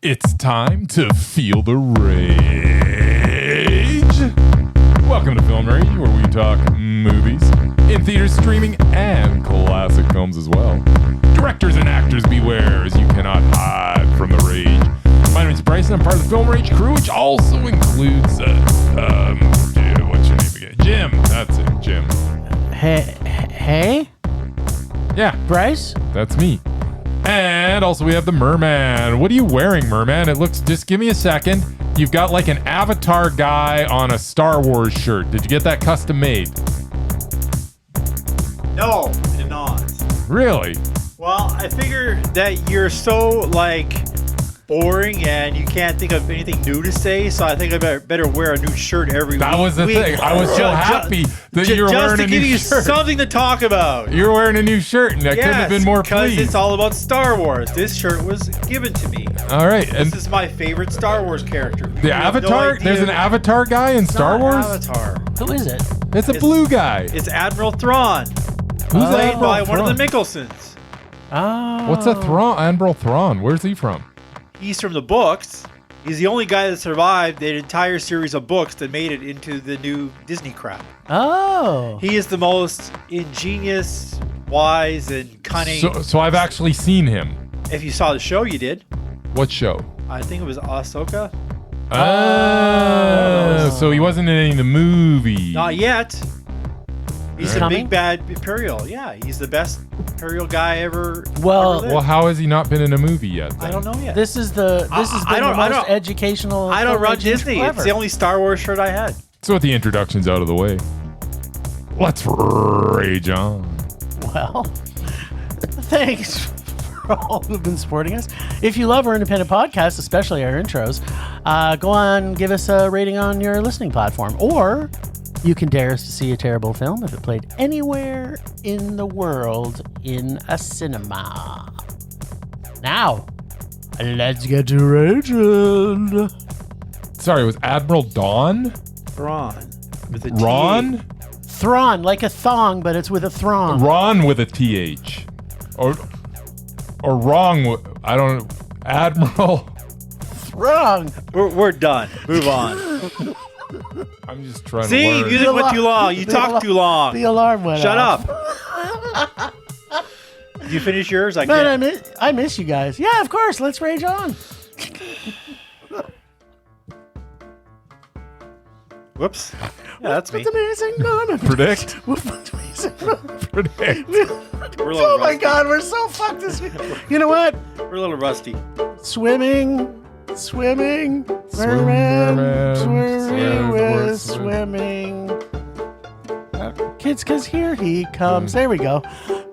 It's time to feel the rage. Welcome to Film Rage, where we talk movies, in theaters, streaming, and classic films as well. Directors and actors beware, as you cannot hide from the rage. My name is Bryce, and I'm part of the Film Rage crew, which also includes, what's your name again? Jim. That's it, Jim. Hey? Yeah. Bryce? That's me. And also we have the Merman. What are you wearing, Merman? It looks, just give me a second. You've got like an Avatar guy on a Star Wars shirt. Did you get that custom made? No, I did not. Really? Well, I figure that you're so, boring and you can't think of anything new to say, so I think I better wear a new shirt every week. That was the thing. I was so happy that you were wearing a new shirt. Just to give you something to talk about. You're wearing a new shirt, and I couldn't have been more pleased. Because it's all about Star Wars. This shirt was given to me. All right. This is my favorite Star Wars character. The Avatar? No, there's an Avatar guy in Star Wars? Avatar. Who is it? It's a blue guy. It's Admiral Thrawn. Who's played by one of the Mickelsons. Oh. What's a Thrawn? Admiral Thrawn. Where's he from? He's from the books. He's the only guy that survived the entire series of books that made it into the new Disney crap. Oh. He is the most ingenious, wise, and cunning. So I've actually seen him. If you saw the show, you did. What show? I think it was Ahsoka. So he wasn't in any of the movies. Not yet. He's the Coming? big bad Imperial. Yeah, he's the best Imperial guy ever. Well- ever lived. Well, how has he not been in a movie yet? Then? I don't know yet. This has been the most educational. I don't run Film Rage Disney. ever. It's the only Star Wars shirt I had. So with the introductions out of the way, let's rage on. Well, thanks for all who've been supporting us. If you love our independent podcast, especially our intros, go on, give us a rating on your listening platform. Or you can dare us to see a terrible film if it played anywhere in the world in a cinema. Now, let's get to raging. Sorry, it was Admiral Dawn? Thrawn. With a Ron? Thrawn, like a thong, but it's with a thrawn. Ron with a TH. Or wrong, I don't know. Admiral. Wrong. We're done. Move on. I'm just trying to See, learn. music went too long. You talked too long. The alarm went Shut off. up. Did you finish yours? I Man, can't. I miss you guys. Yeah, of course. Let's rage on. Whoops. Yeah, that's me. What's amazing moment? Predict? What's amazing moment? Predict. We're a little Oh my rusty. God, we're so fucked this week. You know what? We're a little rusty. Swimming. Merman. Swimming. Kids, because here he comes. There we go.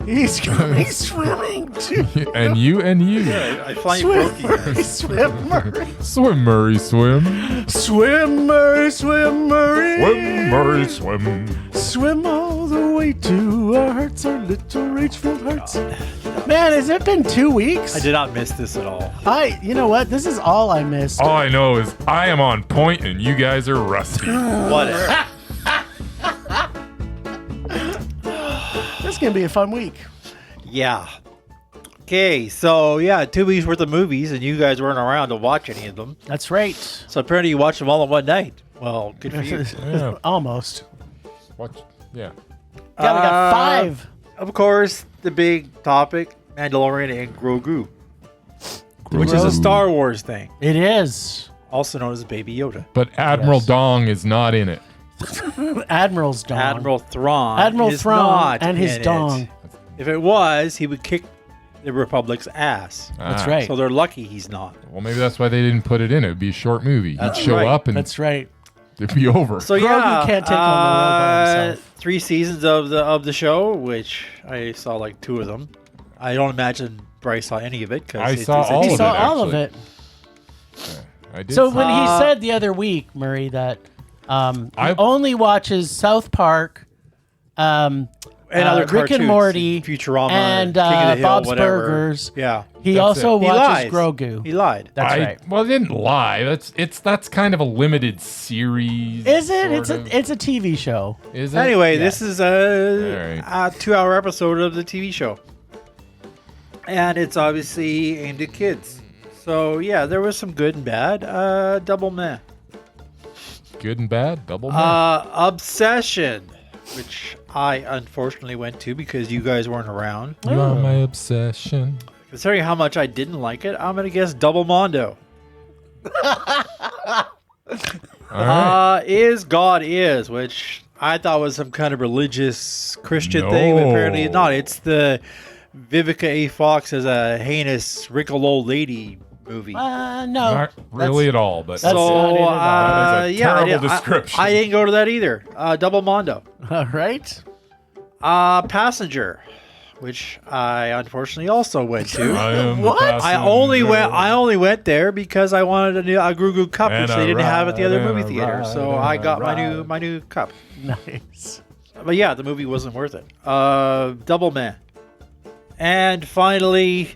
He's going swimming too. And you. Yeah, I finally broke you guys. Swim, Murray. Swim, Murray, swim. Swim, Murray, swim, Murray. Swim, Murray, swim. Swim all the way to our hearts, our little rage-filled hearts. Man, has it been 2 weeks? I did not miss this at all. You know what? This is all I missed. All I know is I am on point and you guys are rusty. Whatever. This is going to be a fun week. Yeah. Okay, so 2 weeks worth of movies, and you guys weren't around to watch any of them. That's right. So apparently you watched them all in one night. Well, good for you. Yeah. Almost. Watch. Yeah. Yeah, we got 5. Of course, the big topic, Mandalorian and Grogu, which is a Star Wars thing, It is. also known as Baby Yoda. But Admiral Yes. Dong is not in it. Admiral's dong. Admiral Thrawn. Admiral is Thrawn not and his in it. dong. If it was, he would kick the Republic's ass. That's Ah. right. So they're lucky he's not. Well, maybe that's why they didn't put it in. It would be a short movie. That's He'd show right. up and That's right. it'd be over. So Grogu can't take on the world by himself. 3 seasons of the show, which I saw like 2 of them. I don't imagine Bryce saw any of it. I saw all He of saw it, all of actually. it. I did. So see when it. he said the other week, Murray, that he I- only watches South Park, and other Rick and cartoons, Morty, Futurama, and King of the Hill, Bob's whatever. Burgers. Yeah, He That's also it. He watches lies. Grogu. He lied. That's right. Well, I didn't lie. That's kind of a limited series. Is it? sort of. It's a TV show. Is it? Anyway, Yeah. this is All a right. 2-hour episode of the TV show. And it's obviously aimed at kids. So yeah, there was some good and bad. Double meh. Good and bad, double meh. Obsession, which I unfortunately went to because you guys weren't around. You are my obsession. Considering how much I didn't like it, I'm gonna guess Double Mondo. All right. Is God Is, which I thought was some kind of religious Christian thing, but apparently not. It's the Vivica A. Fox as a heinous wrinkled old lady movie. No. Not really at all, but that's not it at all. that is a terrible description. I didn't go to that either. Double Mondo. All right. Passenger, which I unfortunately also went to. I am the What? I only went there because I wanted a Grogu cup, And which they didn't have at the other and movie a theater. ride, So and I a got ride. my new cup. Nice. But yeah, the movie wasn't worth it. Double Man. And finally,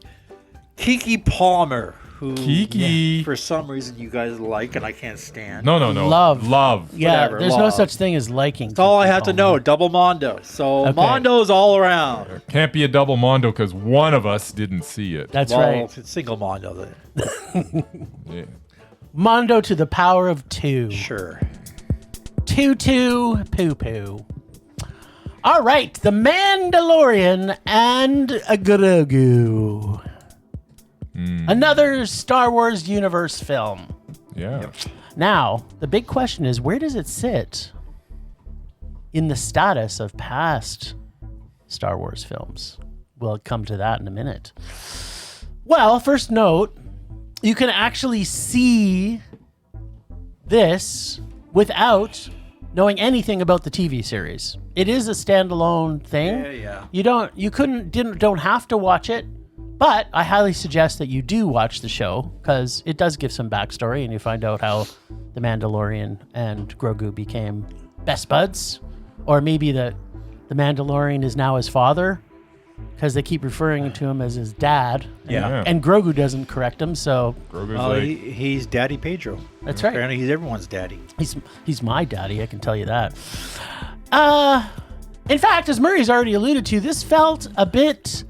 Keke Palmer, who Keke. for some reason you guys like and I can't stand. No. Love. Yeah, Whatever, there's no love. such thing as liking. That's all I Keke have to Palmer. know. Double Mondo. So Okay. Mondo's all around. Can't be a double Mondo because one of us didn't see it. That's Well, right. it's single Mondo then. Yeah. Mondo to the power of 2. Sure. 2 poo poo. All right, The Mandalorian and Grogu. Another Star Wars universe film. Yeah. Now, the big question is, where does it sit in the status of past Star Wars films? We'll come to that in a minute. Well, first note, you can actually see this without knowing anything about the TV series. It is a standalone thing. Yeah. You don't have to watch it, but I highly suggest that you do watch the show because it does give some backstory and you find out how the Mandalorian and Grogu became best buds, or maybe that the Mandalorian is now his father because they keep referring to him as his dad. Yeah. And Grogu doesn't correct him, so Grogu's Well, like, he's Daddy Pedro. that's right. Apparently, he's everyone's daddy. He's my daddy, I can tell you that. In fact, as Murray's already alluded to, this felt a bit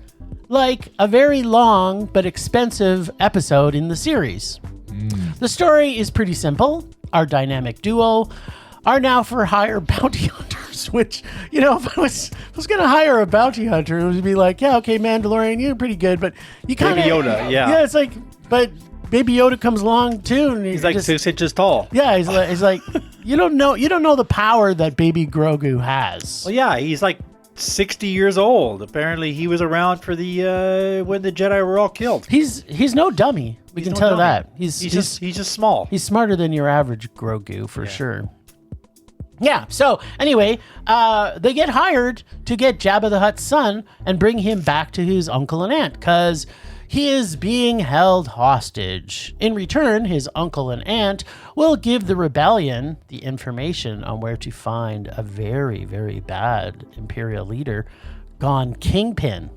like a very long but expensive episode in the series. The story is pretty simple. Our dynamic duo are now for hire bounty hunters, which, you know, if I was going to hire a bounty hunter, it would be like, yeah, okay, Mandalorian, you're pretty good, but you kind of... Baby Yoda, yeah. Yeah, it's like, but Baby Yoda comes along too. And He's like just, 6 inches tall. yeah, he's like you don't know the power that Baby Grogu has. Well, yeah, he's like 60 years old. Apparently, he was around for the when the Jedi were all killed. He's no dummy. We He's can no tell dummy. that. He's just small. He's smarter than your average Grogu for sure. Yeah. So anyway, they get hired to get Jabba the Hutt's son and bring him back to his uncle and aunt because he is being held hostage. In return, his uncle and aunt will give the rebellion the information on where to find a very, very bad Imperial leader gone kingpin.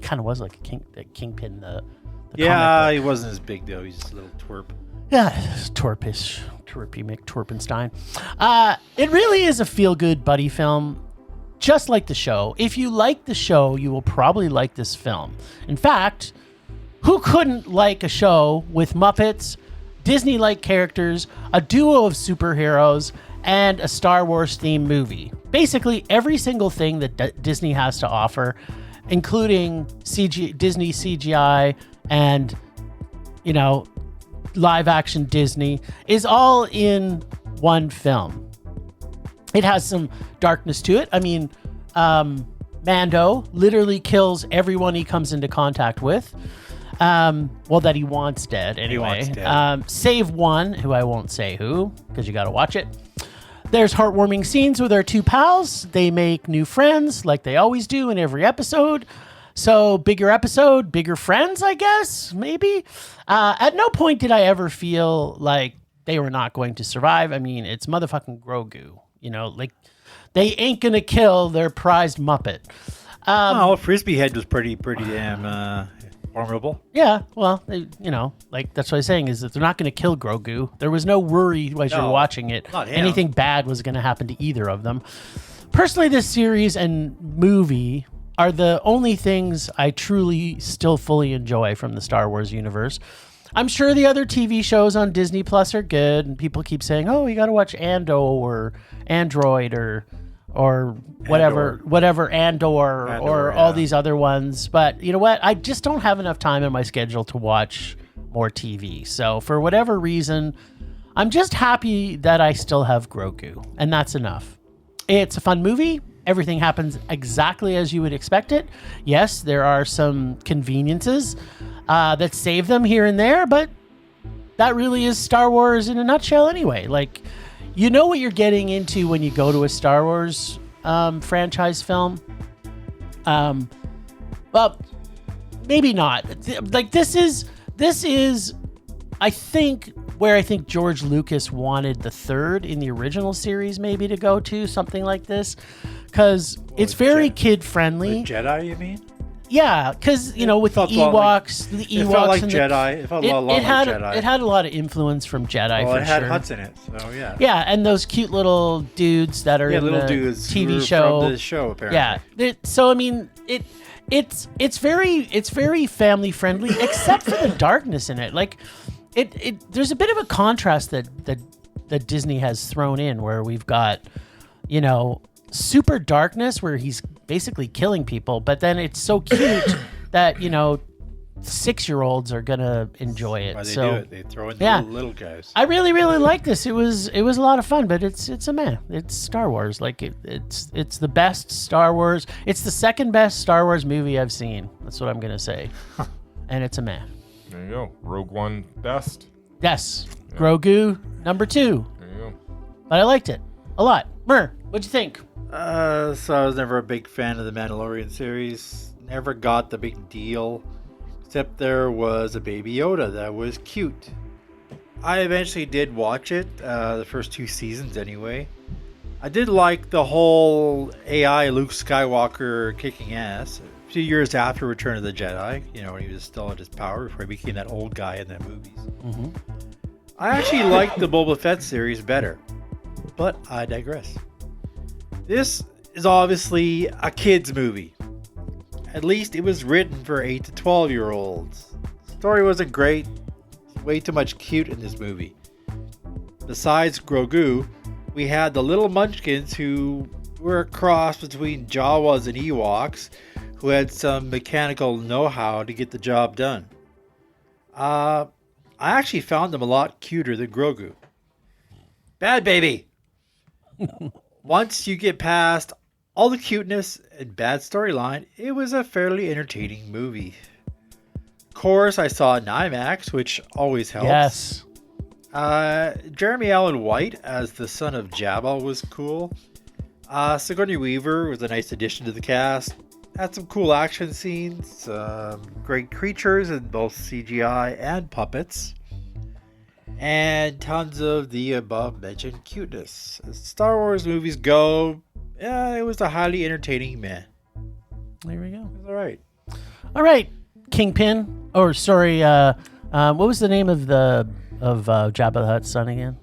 Kind of was like a kingpin. The Yeah, comic he wasn't as big though. He's just a little twerp. yeah, Torpish, Torpy McTorpenstein. It really is a feel-good buddy film, just like the show. If you like the show, you will probably like this film. In fact, who couldn't like a show with Muppets, Disney-like characters, a duo of superheroes, and a Star Wars-themed movie? Basically, every single thing that Disney has to offer, including Disney CGI and, you know, live action Disney, is all in one film. It has some darkness to it. I mean, Mando literally kills everyone he comes into contact with. Well, that he wants dead anyway. wants dead. Save one, who I won't say who, because you got to watch it. There's heartwarming scenes with our two pals. They make new friends, like they always do in every episode. So bigger episode, bigger friends, I guess, maybe. At no point did I ever feel like they were not going to survive. I mean, it's motherfucking Grogu. You know, like they ain't gonna kill their prized Muppet. Oh, Frisbee Head was pretty damn formidable. Yeah, well, you know, like that's what I'm saying is that they're not going to kill Grogu. There was no worry as you're No, watching it. not him. Anything bad was going to happen to either of them. Personally, this series and movie are the only things I truly still fully enjoy from the Star Wars universe. I'm sure the other TV shows on Disney Plus are good, and people keep saying, "Oh, you got to watch Ando or Android or whatever Andor or all these other ones." But you know what? I just don't have enough time in my schedule to watch more TV. So for whatever reason, I'm just happy that I still have Grogu, and that's enough. It's a fun movie. Everything happens exactly as you would expect it. Yes, there are some conveniences that save them here and there, but that really is Star Wars in a nutshell anyway. Like, you know what you're getting into when you go to a Star Wars franchise film. Well, maybe not. Like, this is I think where I think George Lucas wanted the third in the original series maybe to go to, something like this, because it's very kid friendly. Jedi, you mean? Yeah, because with the Ewoks, it felt like Jedi. It felt a lot like Jedi. It had a lot of influence from Jedi. Well, for it had sure. Hutts in it, so yeah. Yeah, and those cute little dudes that are in little the dudes TV show. From the show, apparently. Yeah, so I mean, it's very family friendly, except for the darkness in it. Like, there's a bit of a contrast that Disney has thrown in, where we've got, super darkness where he's basically killing people, but then it's so cute that 6-year-olds are gonna enjoy it. Why they so do it. They throw in the little guys. I really, really like this. It was a lot of fun, but it's Star Wars. Like it's the best Star Wars. It's the second best Star Wars movie I've seen. That's what I'm gonna say. And it's a meh. There you go. Rogue One best. Yes. Yeah. Grogu number 2. There you go. But I liked it a lot. Mur, what'd you think? So I was never a big fan of the Mandalorian series. Never got the big deal. Except there was a Baby Yoda that was cute. I eventually did watch it, the first 2 seasons anyway. I did like the whole AI Luke Skywalker kicking ass. A few years after Return of the Jedi, when he was still at his power before he became that old guy in the movies. Mm-hmm. I actually liked the Boba Fett series better, but I digress. This is obviously a kid's movie. At least it was written for 8 to 12-year-olds. The story wasn't great. Way too much cute in this movie. Besides Grogu, we had the little munchkins who were a cross between Jawas and Ewoks, who had some mechanical know-how to get the job done. I actually found them a lot cuter than Grogu. Bad baby! Once you get past all the cuteness and bad storyline, it was a fairly entertaining movie. Of course, I saw it in IMAX, which always helps. Yes. Jeremy Allen White as the son of Jabba was cool. Sigourney Weaver was a nice addition to the cast. Had some cool action scenes, great creatures in both CGI and puppets, and tons of the above mentioned cuteness. As Star Wars movies go, it was a highly entertaining meh. There we go. It was alright. Alright, Kingpin. Or sorry, what was the name of Jabba the Hutt's son again?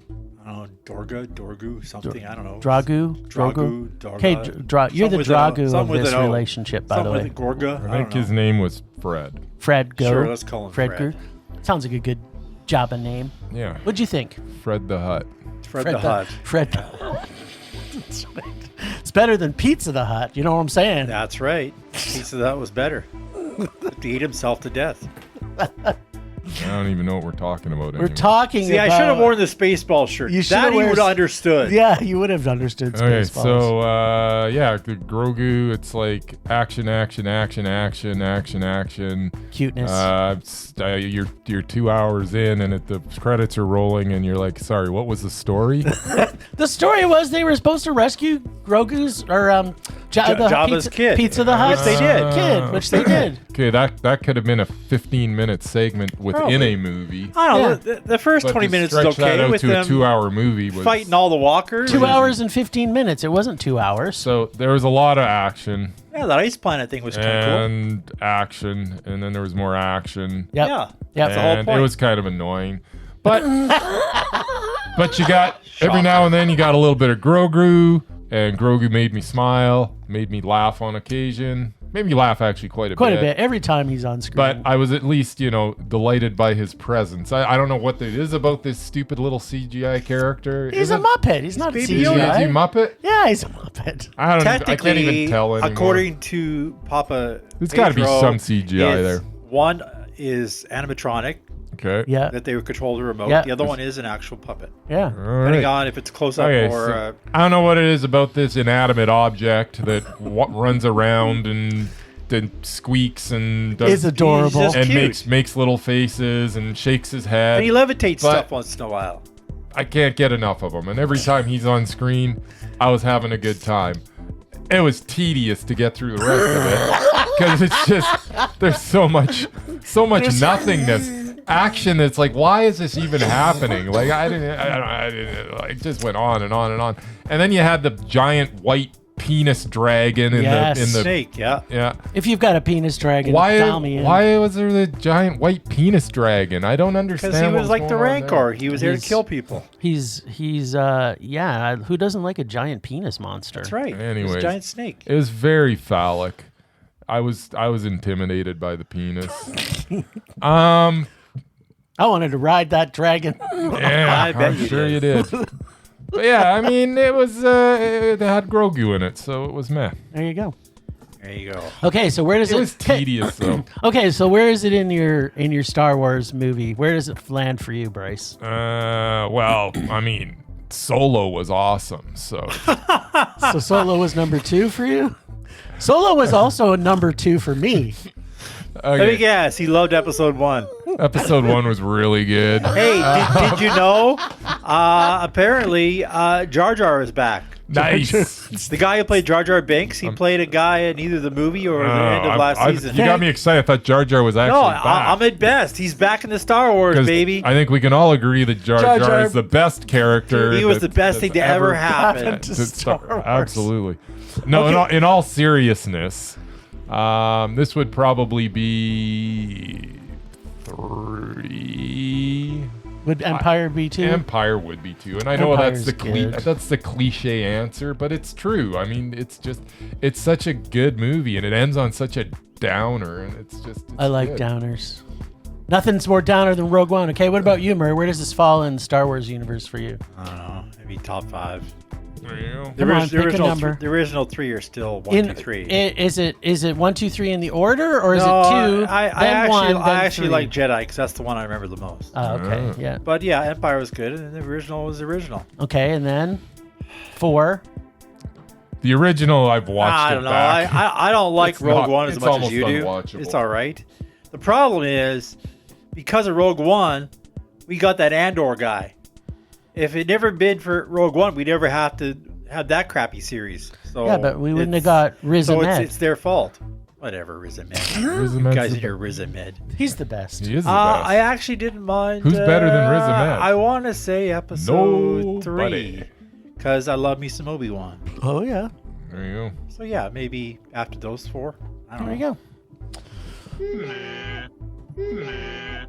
I don't know, Dorgu, something, I don't know. Dragu. Okay, you're the Dragu of this relationship, by the way. Gorga. I think his name was Fred. Fred Go. Sure, let's call him Fred. Go. Sounds like a good Jabba name. Yeah. What'd you think? Fred the Hutt. Fred the Hutt. Fred. It's better than Pizza the Hut. You know what I'm saying? That's right. Pizza the Hut was better. He ate himself to death. I don't even know what we're talking about anymore. We're talking about... I should have worn the Spaceball shirt. You that he would have understood. Yeah, you would have understood Spaceballs. Okay, so, the Grogu, it's like action. Cuteness. You're 2 hours in, and the credits are rolling, and you're like, sorry, what was the story? The story was they were supposed to rescue Grogu's, or Jabba's kid. Pizza the Hut. Which they did. Kid, which they did. Okay, that could have been a 15-minute segment within a movie. I don't know. The first 20 minutes is okay with them a 2-hour movie. Fighting all the walkers. 2 hours and 15 minutes. It wasn't 2 hours. So there was a lot of action. Yeah, that ice planet thing was kind of cool. And action, and then there was more action. Yep. Yeah, that's the whole point. It was kind of annoying. But you got, every now and then, you got a little bit of Grogu, and Grogu made me smile, made me laugh on occasion. Made me laugh actually quite a bit. Every time he's on screen. But I was at least, delighted by his presence. I don't know what it is about this stupid little CGI character. He's a Muppet. He's not Baby CGI. Yoda. Is he Muppet? Yeah, he's a Muppet. I don't. I Technically, can't even tell anymore. according to Papa, There's got to be Pedro, some CGI there. One is animatronic Okay. Yeah. that they would control the remote. Yeah. The other one is an actual puppet. Yeah. All Depending right. on if it's close up Okay, or so I don't know what it is about this inanimate object that runs around and squeaks and does It's adorable. He's just and cute. makes little faces and shakes his head. and he levitates But- stuff once in a while. I can't get enough of him, and every time he's on screen, I was having a good time. It was tedious to get through the rest of it because it's just there's so much nothingness, action. That's like, why is this even happening? Like I didn't. Like, it just went on and on and on, and then you had the giant white penis dragon in Yes. the Snake, yeah. yeah. If you've got a penis dragon, Why dial me in. was there the giant white penis dragon? I don't understand. Because he what was like the going on Rancor. there. He was there to He's- kill people. He's yeah. Who doesn't like a giant penis monster? That's right. He was Anyways. a giant snake. It was very phallic. I was intimidated by the penis. I wanted to ride that dragon. Yeah, I bet I'm you sure did. you did. But yeah, I mean, it was it had Grogu in it, so it was meh. There you go. There you go. Okay, so where does It it? was tedious though. Okay, so where is it in your Star Wars movie? Where does it land for you, Bryce? Well, I mean, Solo was awesome, so So Solo was number 2 for you. Solo was also a number 2 for me. Let me okay. guess. He loved episode 1. Episode 1 was really good. Hey, did you know? Apparently, Jar Jar is back. Nice. The guy who played Jar Jar Binks, he played a guy in either the movie or the end of last season. You got me excited. I thought Jar Jar was actually No, back. I'm at best. He's back in the Star Wars, 'Cause baby. I think we can all agree that Jar Jar Jar Jar- is the best character. He was the best that's thing to ever happen. happened to Star Wars. Absolutely. No, Okay. in all seriousness, this would probably be 3. Would Empire be 2? Empire would be 2, and I know Empire's that's the cliche answer, but it's true. I mean, it's such a good movie, and it ends on such a downer, and it's I like good. downers. Nothing's more downer than Rogue One. Okay, what about you, Murray? Where does this fall in the Star Wars universe for you? I don't know. Maybe top 5. There you go. Come on, pick a number. The original 3 are still 1, 2, 3. Is it 1, 2, 3 in the order, or is No, it 2? I then actually, 1, then I actually 3? like Jedi because that's the one I remember the most. Oh, okay, yeah. But yeah, Empire was good, and the original was the original. Okay, and then 4. The original, I've watched I it don't know. back. I don't like It's Rogue not- One as it's much as almost you do. unwatchable. It's all right. The problem is, because of Rogue One, we got that Andor guy. If it never been for Rogue One, we'd never have to have that crappy series. So Yeah, but we wouldn't have it's- got Riz So Ahmed. it's their fault. Whatever, Riz Ahmed. Riz You Ahmed's guys the in your be- Riz Ahmed. He's the best. He is the best. I actually didn't mind. Who's better than Riz Ahmed? I want to say episode 3 Nobody. because I love me some Obi-Wan. Oh yeah, There you go. So yeah, maybe after those 4. I don't there know. you go.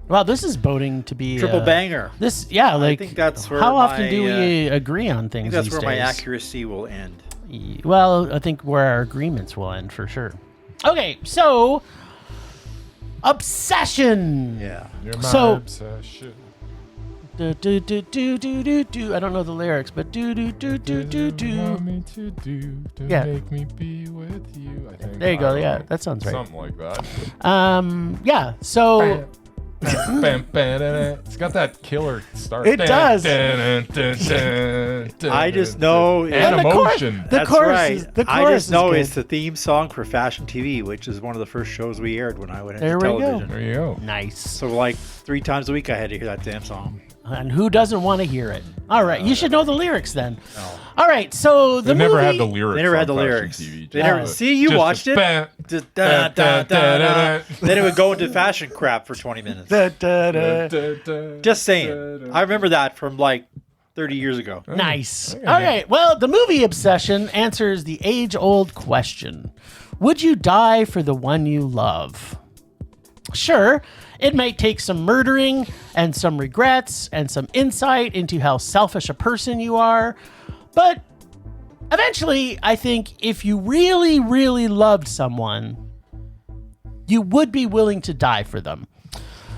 Wow, this is boding to be Triple banger. This, yeah, like think that's where how often my, do we agree on I things? think that's these where my days? accuracy will end. Well, I think where our agreements will end for sure. Okay, so obsession. Yeah. You're my So- obsession. Do, do, do, do, do, do, do. I don't know the lyrics, but do do do do do Do you do. want me to do to Yeah. make me be with you? I think. There you I go. don't Yeah, know. that sounds right. Something like that. Yeah. So It's got that killer start. It does. I just know and And the chorus- emotion. the That's chorus right. is- the I chorus just is know good. it's the theme song for Fashion TV, which is one of the first shows we aired when I went into There we go. television. There you go. nice. So like 3 times a week I had to hear that damn song. And who doesn't want to hear it? All right, you should know the lyrics then. All right, so the They never movie, had the lyrics. They never had on the Fashion lyrics. TV. They never, Just- see, you just watched it. bam. Just da, da, da, da. Then it would go into fashion crap for 20 minutes. Da, da, da. Just saying. I remember that from like 30 years ago. Nice. All right. Well, the movie Obsession answers the age-old question: would you die for the one you love? Sure, it may take some murdering and some regrets and some insight into how selfish a person you are, but eventually, I think if you really, really loved someone, you would be willing to die for them.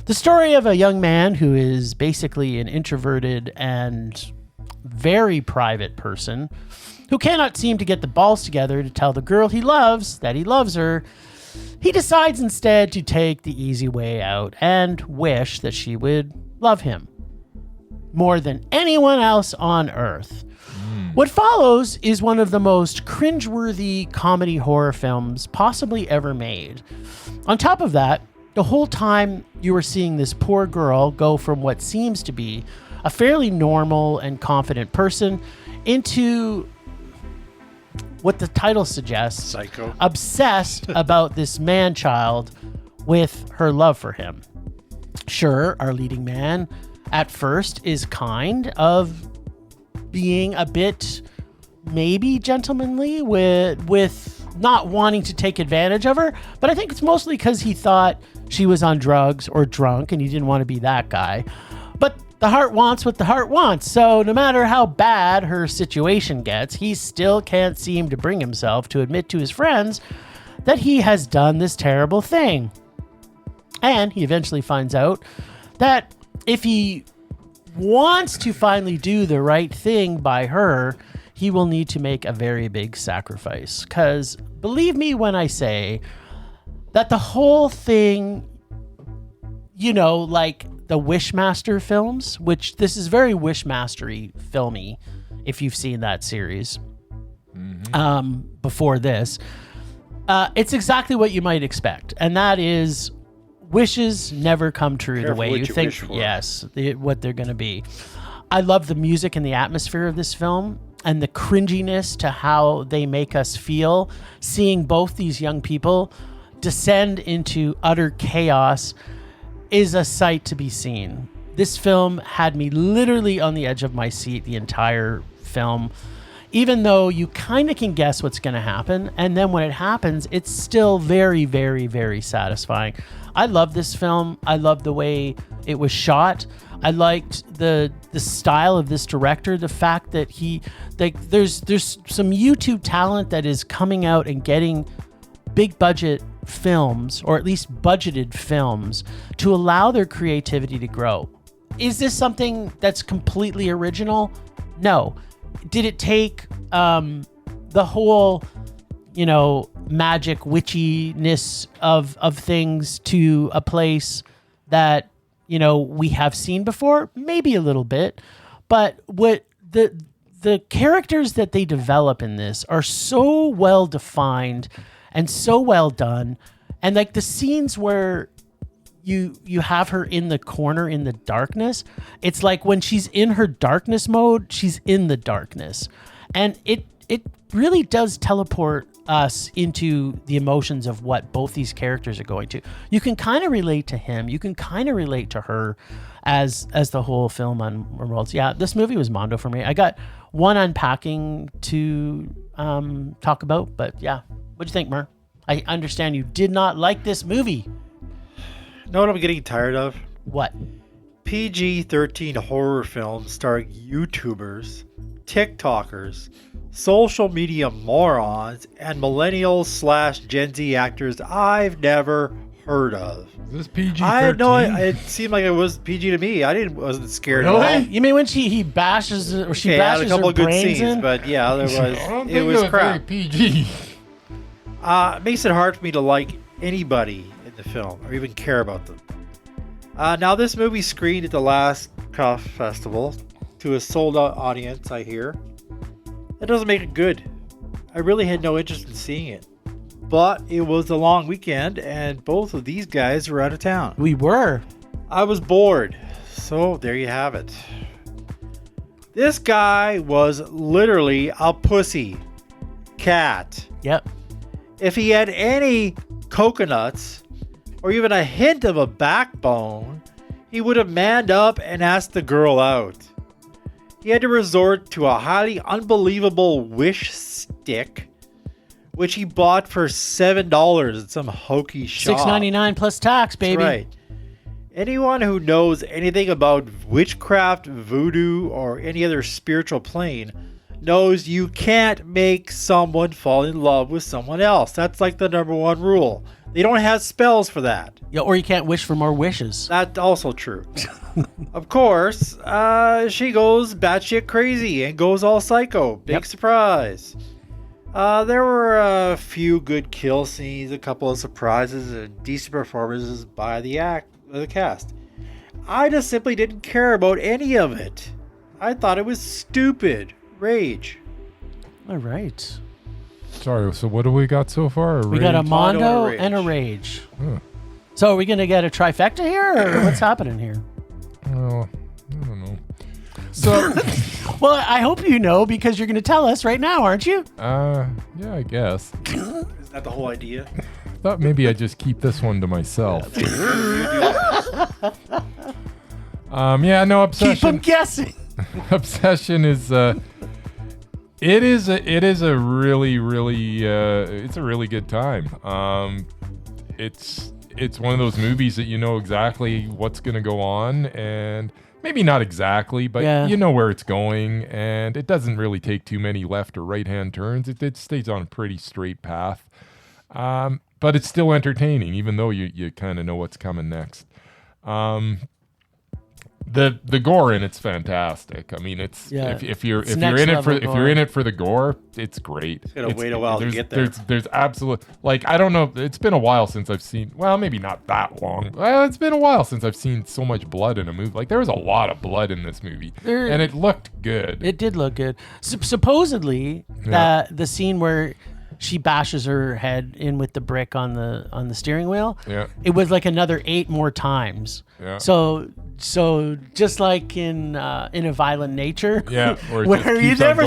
The story of a young man who is basically an introverted and very private person who cannot seem to get the balls together to tell the girl he loves that he loves her. He decides instead to take the easy way out and wish that she would love him more than anyone else on earth. What follows is one of the most cringeworthy comedy horror films possibly ever made. On top of that, the whole time you are seeing this poor girl go from what seems to be a fairly normal and confident person into what the title suggests, Psycho. obsessed about this man-child with her love for him. Sure, our leading man at first is kind of being a bit maybe gentlemanly with not wanting to take advantage of her, but I think it's mostly because he thought she was on drugs or drunk and he didn't want to be that guy. But the heart wants what the heart wants, so no matter how bad her situation gets, he still can't seem to bring himself to admit to his friends that he has done this terrible thing. And he eventually finds out that if he wants to finally do the right thing by her, he will need to make a very big sacrifice. Because believe me when I say that the whole thing, you know, like the Wishmaster films, which this is very Wishmastery filmy, if you've seen that series before this, it's exactly what you might expect. And that is wishes never come true the way you think. Yes, what they're going to be. I love the music and the atmosphere of this film and the cringiness to how they make us feel seeing both these young people descend into utter chaos is a sight to be seen. This film had me literally on the edge of my seat the entire film, even though you kind of can guess what's going to happen. And then when it happens, it's still very, very, very satisfying. I love this film. I love the way it was shot. I liked the style of this director. The fact that there's some YouTube talent that is coming out and getting big budget films, or at least budgeted films, to allow their creativity to grow. Is this something that's completely original? No. Did it take the whole, magic witchiness of things to a place that, we have seen before? Maybe a little bit. But what the characters that they develop in this are so well defined and so well done. And like the scenes where you have her in the corner in the darkness, it's like when she's in her darkness mode, she's in the darkness. And it really does teleport us into the emotions of what both these characters are going to. You can kind of relate to him. You can kind of relate to her as the whole film unrolls. Yeah, this movie was Mondo for me. I got one unpacking to talk about, but yeah. What'd you think, Mur? I understand you did not like this movie. Know what I'm getting tired of? What? PG-13 horror films starring YouTubers, TikTokers, social media morons, and millennials/Gen Z actors I've never heard of. Is this PG-13? I know it seemed like it was PG to me. Wasn't scared at all. You mean when he bashes or she bashes had a couple her of good brains scenes, in? but yeah, I don't think it was crap. very PG. It makes it hard for me to like anybody in the film or even care about them. Now, this movie screened at the last Cuff Festival to a sold-out audience, I hear. That doesn't make it good. I really had no interest in seeing it. But it was a long weekend, and both of these guys were out of town. We were. I was bored, so there you have it. This guy was literally a pussy cat. Yep. If he had any coconuts or even a hint of a backbone, he would have manned up and asked the girl out. He had to resort to a highly unbelievable wish stick, which he bought for $7 at some hokey shop. $6.99 plus tax, baby. That's right. Anyone who knows anything about witchcraft, voodoo, or any other spiritual plane knows you can't make someone fall in love with someone else. That's like the number one rule. They don't have spells for that. Yeah, or you can't wish for more wishes. That's also true. Of course, she goes batshit crazy and goes all psycho. Big surprise. There were a few good kill scenes, a couple of surprises, and decent performances by the cast. I just simply didn't care about any of it. I thought it was stupid. Rage. All right. Sorry, so what do we got so far? We got a Mondo Rage. and a Rage. Huh. So are we going to get a trifecta here, or what's happening here? Well, I don't know. So, Well, I hope you know, because you're going to tell us right now, aren't you? yeah, I guess. Isn't that the whole idea? Thought maybe I'd just keep this one to myself. Yeah, no, Keep Obsession. them guessing. Obsession is it is a really it's a really good time. It's one of those movies that you know exactly what's going to go on, and maybe not exactly, but you know where it's going, and it doesn't really take too many left or right hand turns. It stays on a pretty straight path, but it's still entertaining, even though you kind of know what's coming next. The gore in it's fantastic. I mean, if you're in it for the gore, it's great. It's gonna wait a while to get there. There's absolute, like, I don't know. It's been a while since I've seen. Well, maybe not that long. Well, it's been a while since I've seen so much blood in a movie. Like, there was a lot of blood in this movie, and it looked good. It did look good. Supposedly, the scene where she bashes her head in with the brick on the steering wheel. Yeah. It was like another 8 more times. Yeah. So just like in a Violent Nature, where you never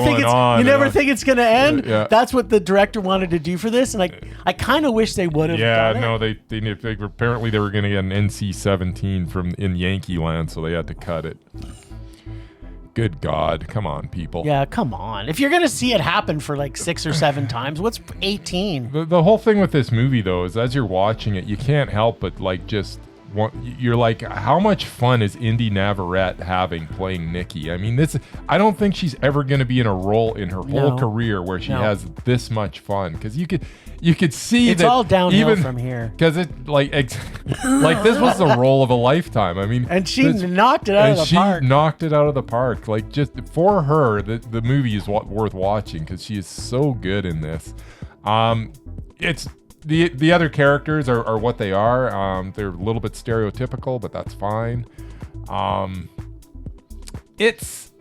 think it's gonna end. That's what the director wanted to do for this, and I kind of wish they would have. Yeah, done no, it. they apparently they were gonna get an NC-17 in Yankee Land, so they had to cut it. Good God, come on, people. Yeah, come on. If you're gonna see it happen for like 6 or 7 times, what's 18? The whole thing with this movie, though, is as you're watching it, you can't help but you're like, how much fun is Indy Navarrete having playing Nikki? I mean, I don't think she's ever going to be in a role in her whole career where she has this much fun, because you could see it's that all downhill from here. Because it like this was the role of a lifetime. I mean, and she knocked it out of the park. She knocked it out of the park. Like, just for her, the movie is worth watching because she is so good in this. It's. The other characters are what they are. They're a little bit stereotypical, but that's fine. It's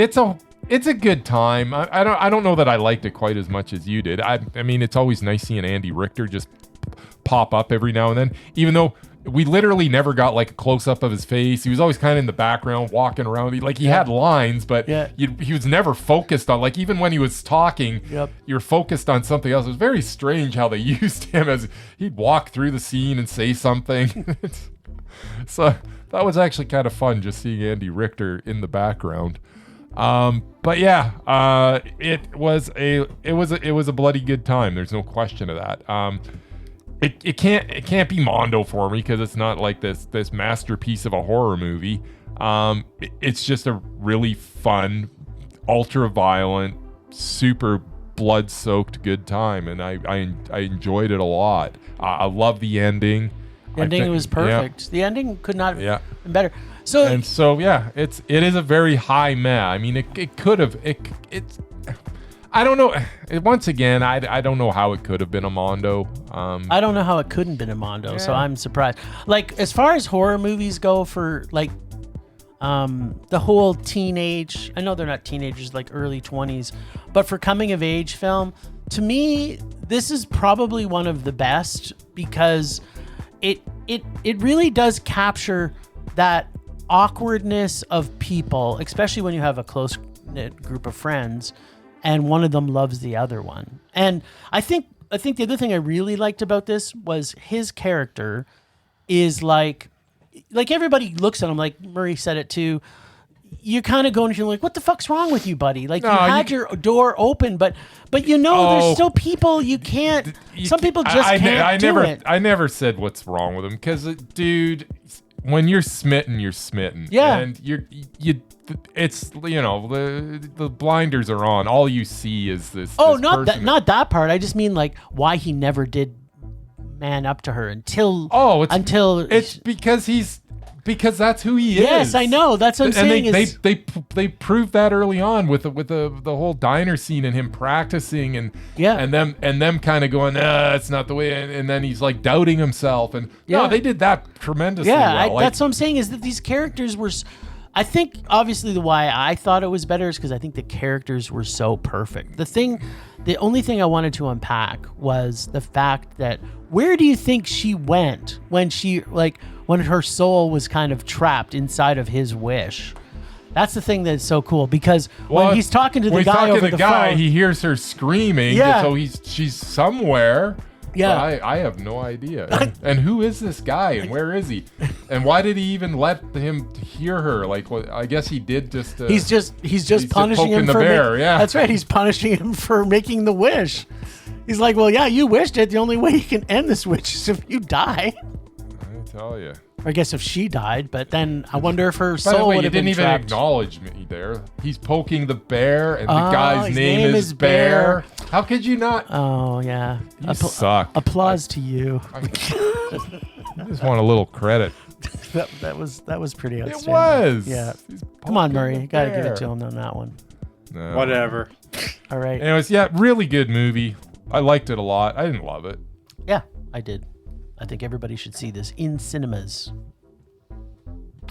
a good time. I don't know that I liked it quite as much as you did. I mean, it's always nice seeing Andy Richter just pop up every now and then, even though we literally never got like a close up of his face. He was always kind of in the background walking around. He had lines, but he was never focused on, like, even when he was talking, you're focused on something else. It was very strange how they used him, as he'd walk through the scene and say something. So that was actually kind of fun, just seeing Andy Richter in the background. But yeah, it was a bloody good time. There's no question of that. It can't be Mondo for me, because it's not like this masterpiece of a horror movie. It's just a really fun, ultra violent, super blood soaked good time, and I enjoyed it a lot. I love the ending. The ending was perfect. Yeah. The ending could not have been better. So it is a very high meh. I mean, it could have it's. I don't know. Once again, I don't know how it could have been a Mondo. I don't know how it couldn't been a Mondo, so I'm surprised. Like, as far as horror movies go, for like the whole teenage, I know they're not teenagers, like early 20s, but for coming of age film, to me, this is probably one of the best, because it really does capture that awkwardness of people, especially when you have a close-knit group of friends and one of them loves the other one. And I think the other thing I really liked about this was his character is like everybody looks at him, like Murray said it too. You're kind of going to like, what the fuck's wrong with you, buddy? Like, your door open, but there's still people you can't. Some people just can't do it. I never said what's wrong with him, because, dude, when you're smitten, you're smitten. Yeah. And it's, the blinders are on. All you see is this. Oh, this not that part. I just mean like why he never did man up to her until. Oh, it's because that's who he is. Yes, I know. That's what I'm saying. They proved that early on with the whole diner scene and him practicing and them kind of going, it's not the way, and then he's like doubting himself and no, they did that tremendously well. That's what I'm saying is that these characters were. I think obviously the why I thought it was better is because I think the characters were so perfect. The only thing I wanted to unpack was the fact that where do you think she went when when her soul was kind of trapped inside of his wish? That's the thing that's so cool because when he's talking to the guy over the phone, he hears her screaming. Yeah. So she's somewhere. Yeah. I have no idea. And who is this guy and where is he? And why did he even let him hear her? Like, I guess he did just. He's just punishing him for yeah. That's right. He's punishing him for making the wish. He's like, well, yeah, you wished it. The only way you can end this wish is if you die. I tell you. Or I guess if she died, but then I wonder if her soul By the way, would you have been didn't even trapped. acknowledge me there. He's poking the bear, and the guy's his name is Bear. How could you not? Oh yeah, You suck. Applause to you. I just want a little credit. that was pretty outstanding. It was. Yeah. He's Come on, poking Murray. the You gotta give bear. it to him on that one. No. Whatever. All right. Anyways, yeah, really good movie. I liked it a lot. I didn't love it. Yeah, I did. I think everybody should see this in cinemas.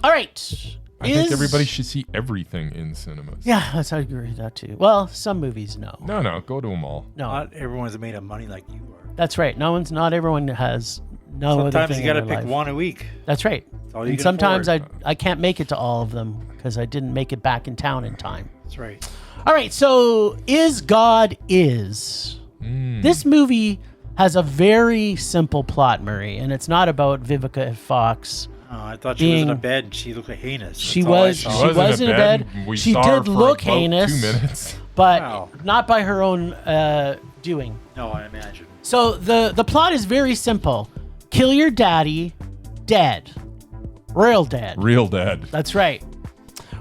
All right. I think everybody should see everything in cinemas. Yeah, I agree with that too. Well, some movies, no. No, go to them all. No, Not everyone's made of money like you are. that's right. Not everyone has no other Sometimes thing you got to in their pick life. one a week. That's right. That's all you And can sometimes afford. I can't make it to all of them because I didn't make it back in town in time. That's right. All right, so Is God Is. This movie has a very simple plot, Murray, and it's not about Vivica Fox. Oh, I thought she was in a bed and she looked heinous. She That's all I was saw. in a bed. We She saw her did for look about heinous. 2 minutes. But Wow. not by her own doing. No, I imagine. So the plot is very simple. Kill your daddy, dead. Real dead. Real dead. That's right.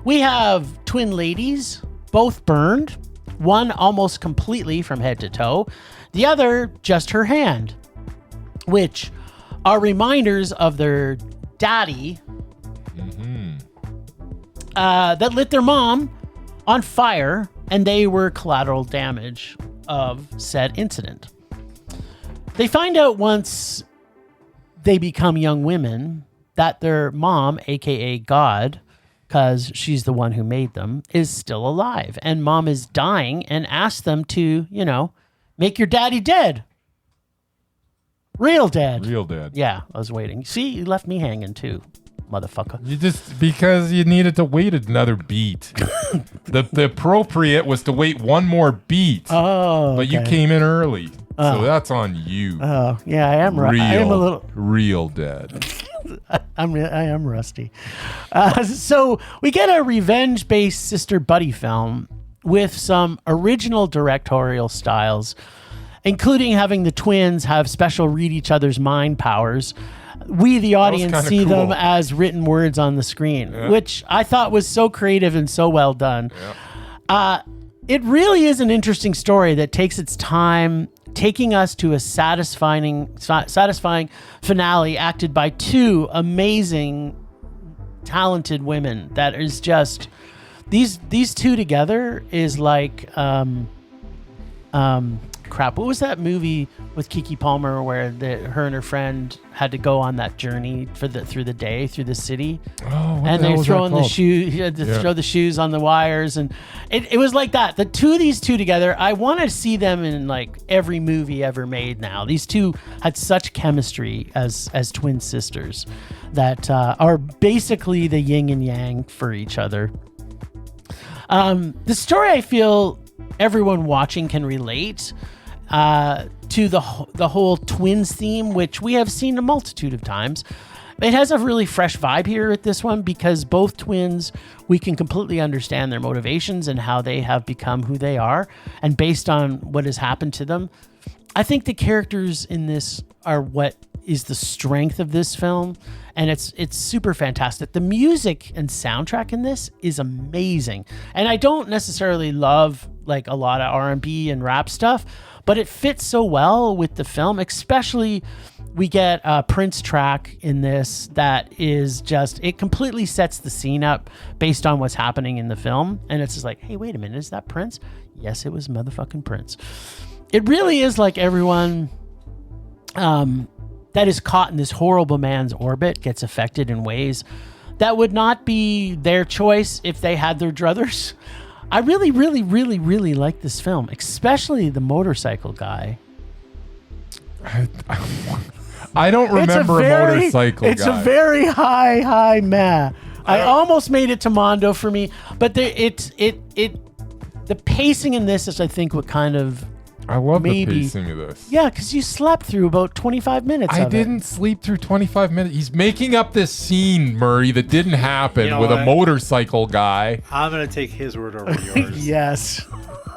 We have twin ladies, both burned. One almost completely from head to toe. The other just her hand, which are reminders of their daddy that lit their mom on fire, and they were collateral damage of said incident. They find out once they become young women that their mom, aka God, because she's the one who made them, is still alive. And mom is dying and asks them to, make your daddy dead. Real dead. Real dead. Yeah, I was waiting. See, you left me hanging too, motherfucker. You just because you needed to wait another beat. the appropriate was to wait one more beat. Oh, but you came in early, so that's on you. Oh, yeah, I am. I am a little. Real dead. I am rusty. So we get a revenge-based sister buddy film with some original directorial styles, including having the twins have special read each other's mind powers. We, the audience, see them as written words on the screen, which I thought was so creative and so well done. Yeah. It really is an interesting story that takes its time, taking us to a satisfying finale acted by two amazing, talented women. That is just these two together is like crap. What was that movie with Keke Palmer where her and her friend had to go on that journey through the day through the city? Oh, and they're throwing the shoes. You had to throw the shoes on the wires, and it was like that. The two of these two together, I want to see them in like every movie ever made. Now these two had such chemistry as twin sisters that are basically the yin and yang for each other. The story, I feel everyone watching can relate to the whole twins theme, which we have seen a multitude of times. It has a really fresh vibe here at this one because both twins, we can completely understand their motivations and how they have become who they are. And based on what has happened to them, I think the characters in this are what is the strength of this film, and it's super fantastic. The music and soundtrack in this is amazing, and I don't necessarily love like a lot of R&B and rap stuff, but it fits so well with the film. Especially we get a Prince track in this that is just, it completely sets the scene up based on what's happening in the film, and it's just like, hey, wait a minute, is that Prince? Yes, it was motherfucking Prince. It really is like everyone that is caught in this horrible man's orbit gets affected in ways that would not be their choice if they had their druthers. I really, really, really, really like this film, especially the motorcycle guy. I don't remember a motorcycle guy. It's a very high meh. I almost made it to Mondo for me, but the pacing in this is, I think, what kind of... I love the pacing of this. Yeah, because you slept through about 25 minutes of it. I didn't sleep through 25 minutes. He's making up this scene, Murray, that didn't happen with a motorcycle guy. I'm going to take his word over yours. Yes.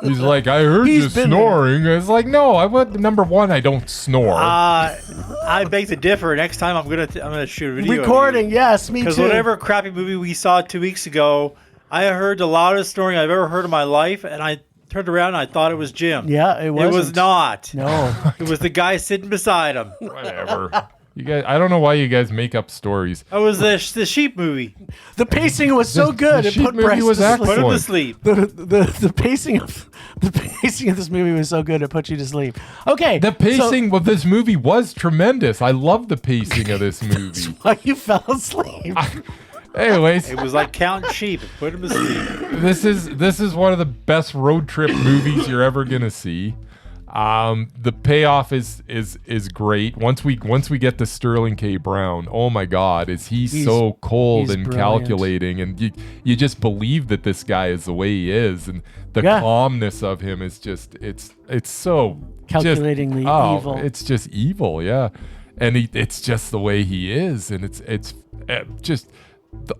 He's like, I heard you snoring. It's like, no, number one, I don't snore. I beg to differ. Next time I'm gonna shoot a video. Recording, yes, me too. Because whatever crappy movie we saw 2 weeks ago, I heard the loudest snoring I've ever heard in my life, and I turned around and I thought it was Jim. Yeah, it wasn't. It was not. No. It was the guy sitting beside him. Whatever. You guys, I don't know why you guys make up stories. That was the sheep movie. The pacing was so good. The It sheep put movie Bryce was to sleep. excellent. Put him to sleep. The pacing of this movie was so good it put you to sleep. Okay. The pacing of this movie was tremendous. I love the pacing of this movie. Why you fell asleep? Anyways, It was like counting sheep. It put him to sleep. this is one of the best road trip movies you're ever gonna see. The payoff is great. Once we get to Sterling K. Brown, oh my God, he's so cold and brilliant. Calculating, and you just believe that this guy is the way he is, and the calmness of him is just it's so Calculatingly evil. It's just evil, yeah, and it's just the way he is, and it's just.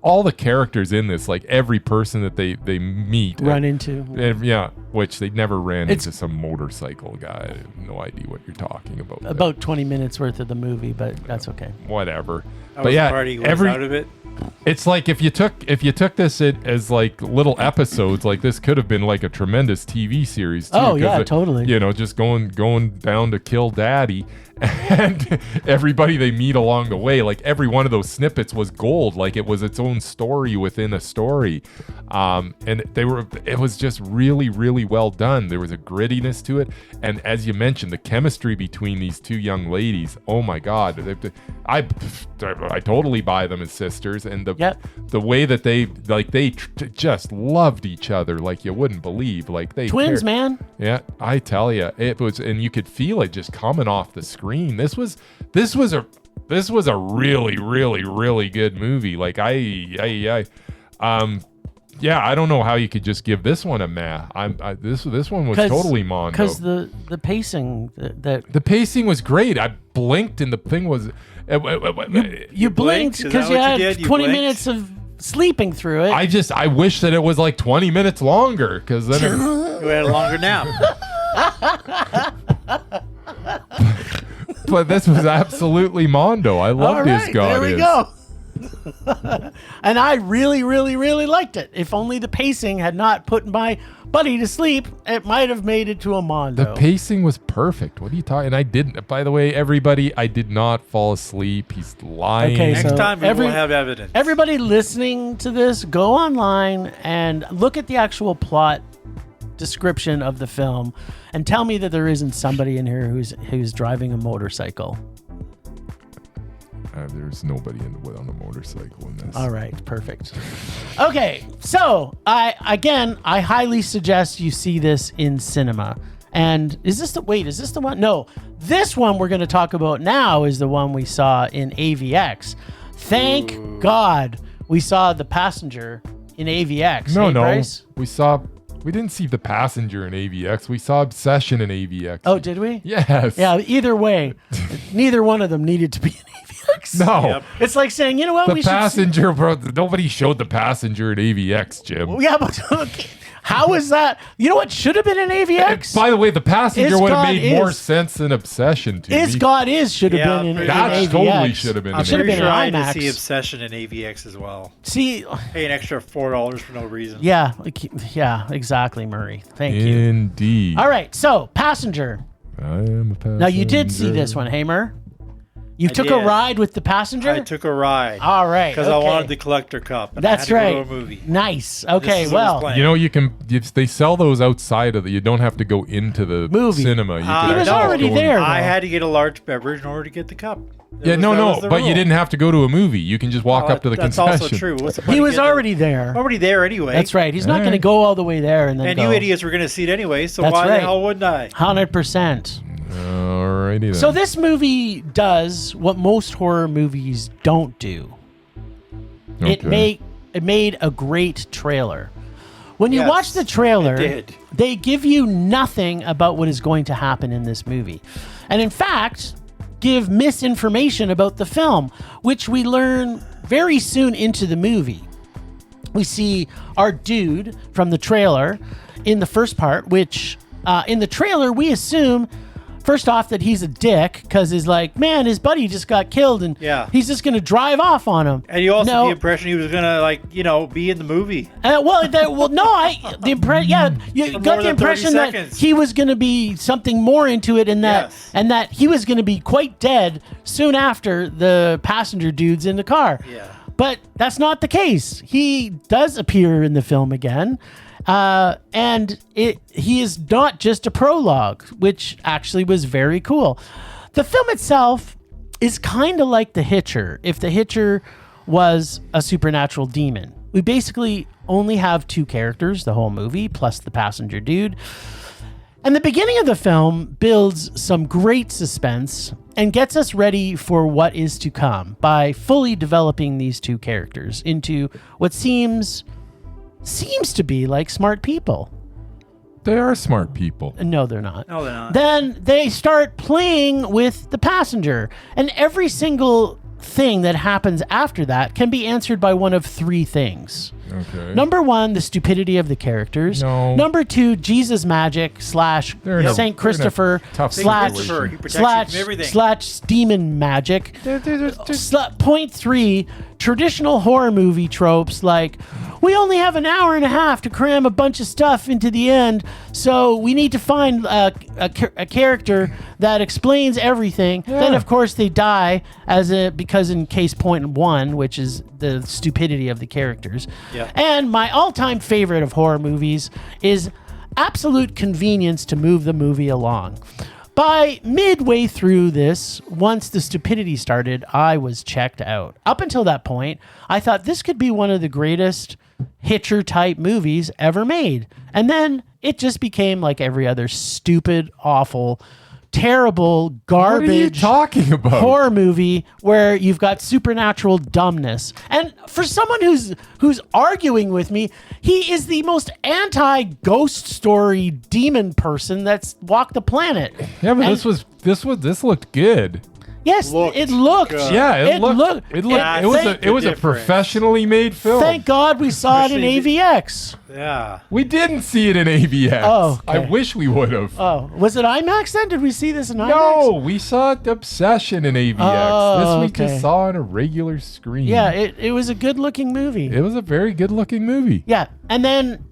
All the characters in this, like every person that they meet, Run into. Which they never ran into some motorcycle guy. I have no idea what you're talking about. About 20 minutes worth of the movie, but that's okay. Whatever. But party was out of it. It's like if you took this as like little episodes, like this could have been like a tremendous TV series too. Oh yeah, totally. Just going down to kill daddy. And everybody they meet along the way, like every one of those snippets was gold. Like it was its own story within a story, and it was just really, really well done. There was a grittiness to it, and as you mentioned, the chemistry between these two young ladies. Oh my God, I totally buy them as sisters, and the way that they just loved each other like you wouldn't believe. Like they twins, man. Yeah, I tell you, it was, and you could feel it just coming off the screen. This was a really, really, really good movie. Like I don't know how you could just give this one a meh. This one was totally mondo. Because the pacing the pacing was great. I blinked and the thing was you blinked because you had 20 minutes of sleeping through it. I wish that it was like 20 minutes longer, because then you had a longer nap. But this was absolutely mondo. I loved his God. There we go. And I really, really, really liked it. If only the pacing had not put my buddy to sleep, it might have made it to a mondo. The pacing was perfect. What are you talking? And I didn't. By the way, everybody, I did not fall asleep. He's lying. Okay, Next time we will have evidence. Everybody listening to this, go online and look at the actual plot description of the film and tell me that there isn't somebody in here who's driving a motorcycle. There's nobody on a motorcycle in this. All right, perfect. Okay, so I highly suggest you see this in cinema. And is this the one? No, this one we're going to talk about now is the one we saw in AVX. Thank God we saw The Passenger in AVX. No, Bryce? We didn't see The Passenger in AVX. We saw Obsession in AVX. Oh, did we? Yes. Yeah, either way, neither one of them needed to be in AVX. No. Yep. It's like saying, you know what? The Passenger, bro, nobody showed The Passenger in AVX, Jim. Yeah, but okay. How is that? You know what should have been an AVX? By the way, the passenger Is would have God made more is. sense than Obsession to Is me. God is should have Yeah, been in pretty an That AVX. totally should have been I'm an should have pretty been sure I an had to IMAX. see Obsession in AVX as well. See, Pay an extra $4 for no reason. yeah, exactly, Murray. Thank you. Indeed. All right, so Passenger. I am a passenger. Now you did see this one, hey, Mur? You I took a did. ride with the passenger? I took a ride. All right. Because okay. I wanted the collector cup. And That's I had to right. Go to a movie. Nice. This Okay, is what was well. planned. You know, they sell those outside of the. You don't have to go into the Movie. cinema. You He can was actually already go in- there. I though. had to get a large beverage in order to get the cup. Yeah, That was the but you rule. didn't have to go to a movie. You can just walk up to the That's concession. also true. What's the point He of was getting already there. already there anyway. That's right. He's not All going to right. go all the way there and then And go. you idiots were going to see it anyway, so That's why right. the hell wouldn't I? 100%. Alrighty then. So this movie does what most horror movies don't do. It made a great trailer. When you Yes, watch the trailer, it did. they give you nothing about what is going to happen in this movie. And in fact, give misinformation about the film, which we learn very soon into the movie. We see our dude from the trailer in the first part, which in the trailer we assume first off that he's a dick because he's like, man, his buddy just got killed and Yeah. he's just gonna drive off on him. And you also No. get the impression he was going to, be in the movie. You got the more than 30 impression that seconds. he was going to be something more into it, and that Yes. and that he was going to be quite dead soon after the passenger dude's in the car. Yeah. But that's not the case. He does appear in the film again, and he is not just a prologue, which actually was very cool. The film itself is kind of like The Hitcher, if The Hitcher was a supernatural demon. We basically only have two characters the whole movie, plus the passenger dude. And the beginning of the film builds some great suspense and gets us ready for what is to come by fully developing these two characters into what seems to be like smart people. They are smart people. No, they're not. No, they're not. Then they start playing with the passenger, and every single thing that happens after that can be answered by one of three things. Okay. Number one, the stupidity of the characters. No. Number two, Jesus magic / They're in a- Saint Christopher they're in a tough / Christopher, he protects you from everything. / demon magic. Point three, traditional horror movie tropes like, we only have an hour and a half to cram a bunch of stuff into the end, so we need to find a character that explains everything. Yeah. Then, of course, they die because in case point one, which is the stupidity of the characters. Yeah. And my all-time favorite of horror movies is absolute convenience to move the movie along. By midway through this, once the stupidity started, I was checked out. Up until that point, I thought this could be one of the greatest Hitcher-type movies ever made. And then it just became like every other stupid, awful, terrible, garbage What are you talking about? horror movie where you've got supernatural dumbness. And for someone who's arguing with me, he is the most anti-ghost story demon person that's walked the planet. Yeah, but And- this looked good. Yes, Looked it looked. good. Yeah, it looked. Yeah, It was thank it was a the difference. professionally made film. Thank God we saw it in Especially AVX. Yeah. We didn't see it in AVX. Oh, okay. I wish we would have. Oh, was it IMAX then? Did we see this in IMAX? No, we saw Obsession in AVX. Oh, This we okay. just saw on a regular screen. Yeah, it was a good-looking movie. It was a very good-looking movie. Yeah, and then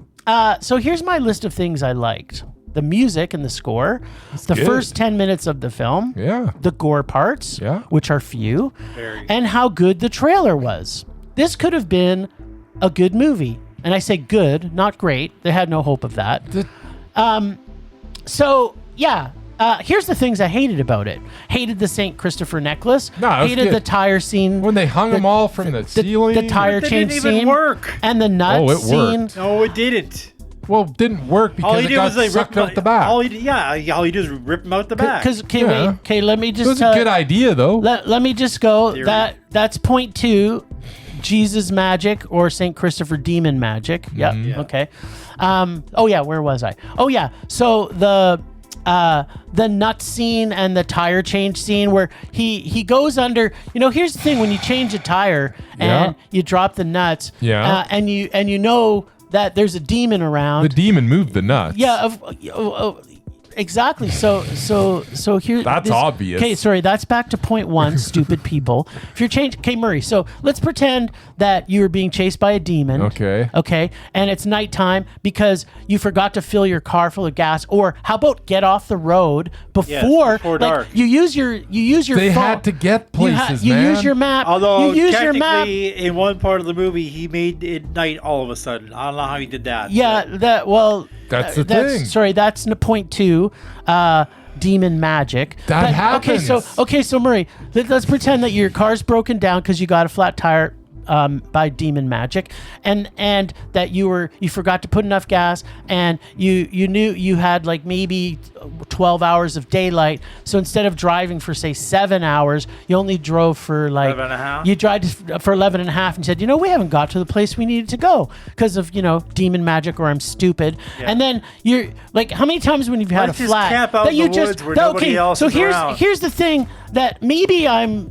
so here's my list of things I liked: the music and the score, the good. first 10 minutes of the film, Yeah. the gore parts, Yeah. which are few, Very. and how good the trailer was. This could have been a good movie, and I say good, not great. They had no hope of that. So yeah. Here's the things I hated about it. Hated the St. Christopher necklace. No, it was hated good. the tire scene. When they hung them all from the ceiling. The tire That change didn't even scene. work. And the nut Oh, it scene. worked. No, it didn't. Well, it didn't work because it got sucked out the back. All he did is rip him out the back. Because Yeah. okay, let me It just was a good idea, though. let me just go. Theory. That's point two, Jesus magic or Saint Christopher demon magic. Yep. Yeah. Okay. Oh yeah, where was I? Oh yeah. So the nut scene and the tire change scene where he goes under. Here's the thing: when you change a tire and Yeah. you drop the nuts, Yeah. and you know that there's a demon around. The demon moved the nuts. Yeah, exactly. So here. That's obvious. Okay, sorry. That's back to point one. Stupid people. If you're changed, okay, Murray. So let's pretend that you were being chased by a demon. Okay. Okay, and it's nighttime because you forgot to fill your car full of gas. Or how about get off the road before dark. You use your They phone. had to get places, you man. use your map. Although you use your map. technically, in one part of the movie, he made it night all of a sudden. I don't know how he did that. Yeah, That's the thing. Sorry, that's point two. Demon magic. That happens. Okay, so Murray, let's pretend that your car's broken down because you got a flat tire by demon magic, and that you forgot to put enough gas, and you knew you had like maybe 12 hours of daylight. So instead of driving for say 7 hours, you only drove for like 11 and a half? You drive for 11 and a half and said, we haven't got to the place we needed to go because of demon magic, or I'm stupid. Yeah. And then you're like, how many times when you've had Let's a just flat camp out that in you the just woods where nobody else so is around. here's the thing, that maybe I'm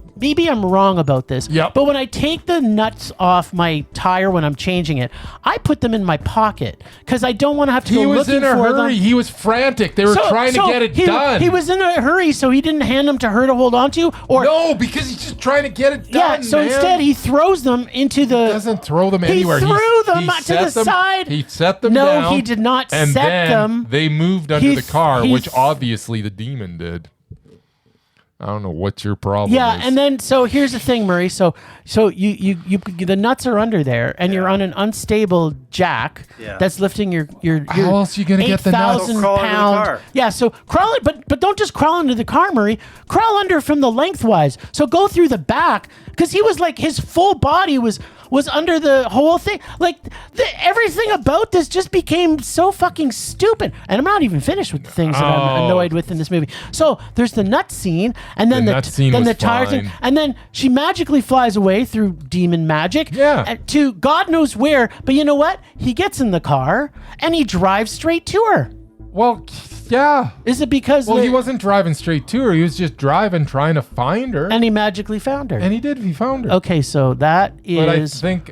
wrong about this. Yep. But when I take the nuts off my tire when I'm changing it, I put them in my pocket because I don't want to have to go He was looking in a for hurry. them. He was frantic. They were trying to get it done. He was in a hurry, so he didn't hand them to her to hold on to, or No, because he's just trying to get it done. yeah. So man. instead, he throws them into the. He doesn't throw them anywhere. He threw them he to set the side. He set them No, down. he did not and set then them. They moved under He the car, he which obviously the demon did. I don't know what your problem Yeah, is. and then so here's the thing, Murray. So you the nuts are under there, and you're on an unstable jack that's lifting your How else are you gonna get the nuts? 8,000 Crawl under the pound. car. Yeah, so crawl it, but don't just crawl under the car, Murray. Crawl under from the lengthwise. So go through the back, because he was like, his full body was under the whole thing. Like everything about this just became so fucking stupid. And I'm not even finished with the things that I'm annoyed with in this movie. So there's the nut scene, and then The nut scene then was the tire scene, fine. and then she magically flies away through demon magic. Yeah. To God knows where. But you know what? He gets in the car and he drives straight to her. Well, yeah. Is it because Well, he wasn't driving straight to her. He was just driving, trying to find her. and he magically found her? And he did. He found her. Okay, so that But I is think...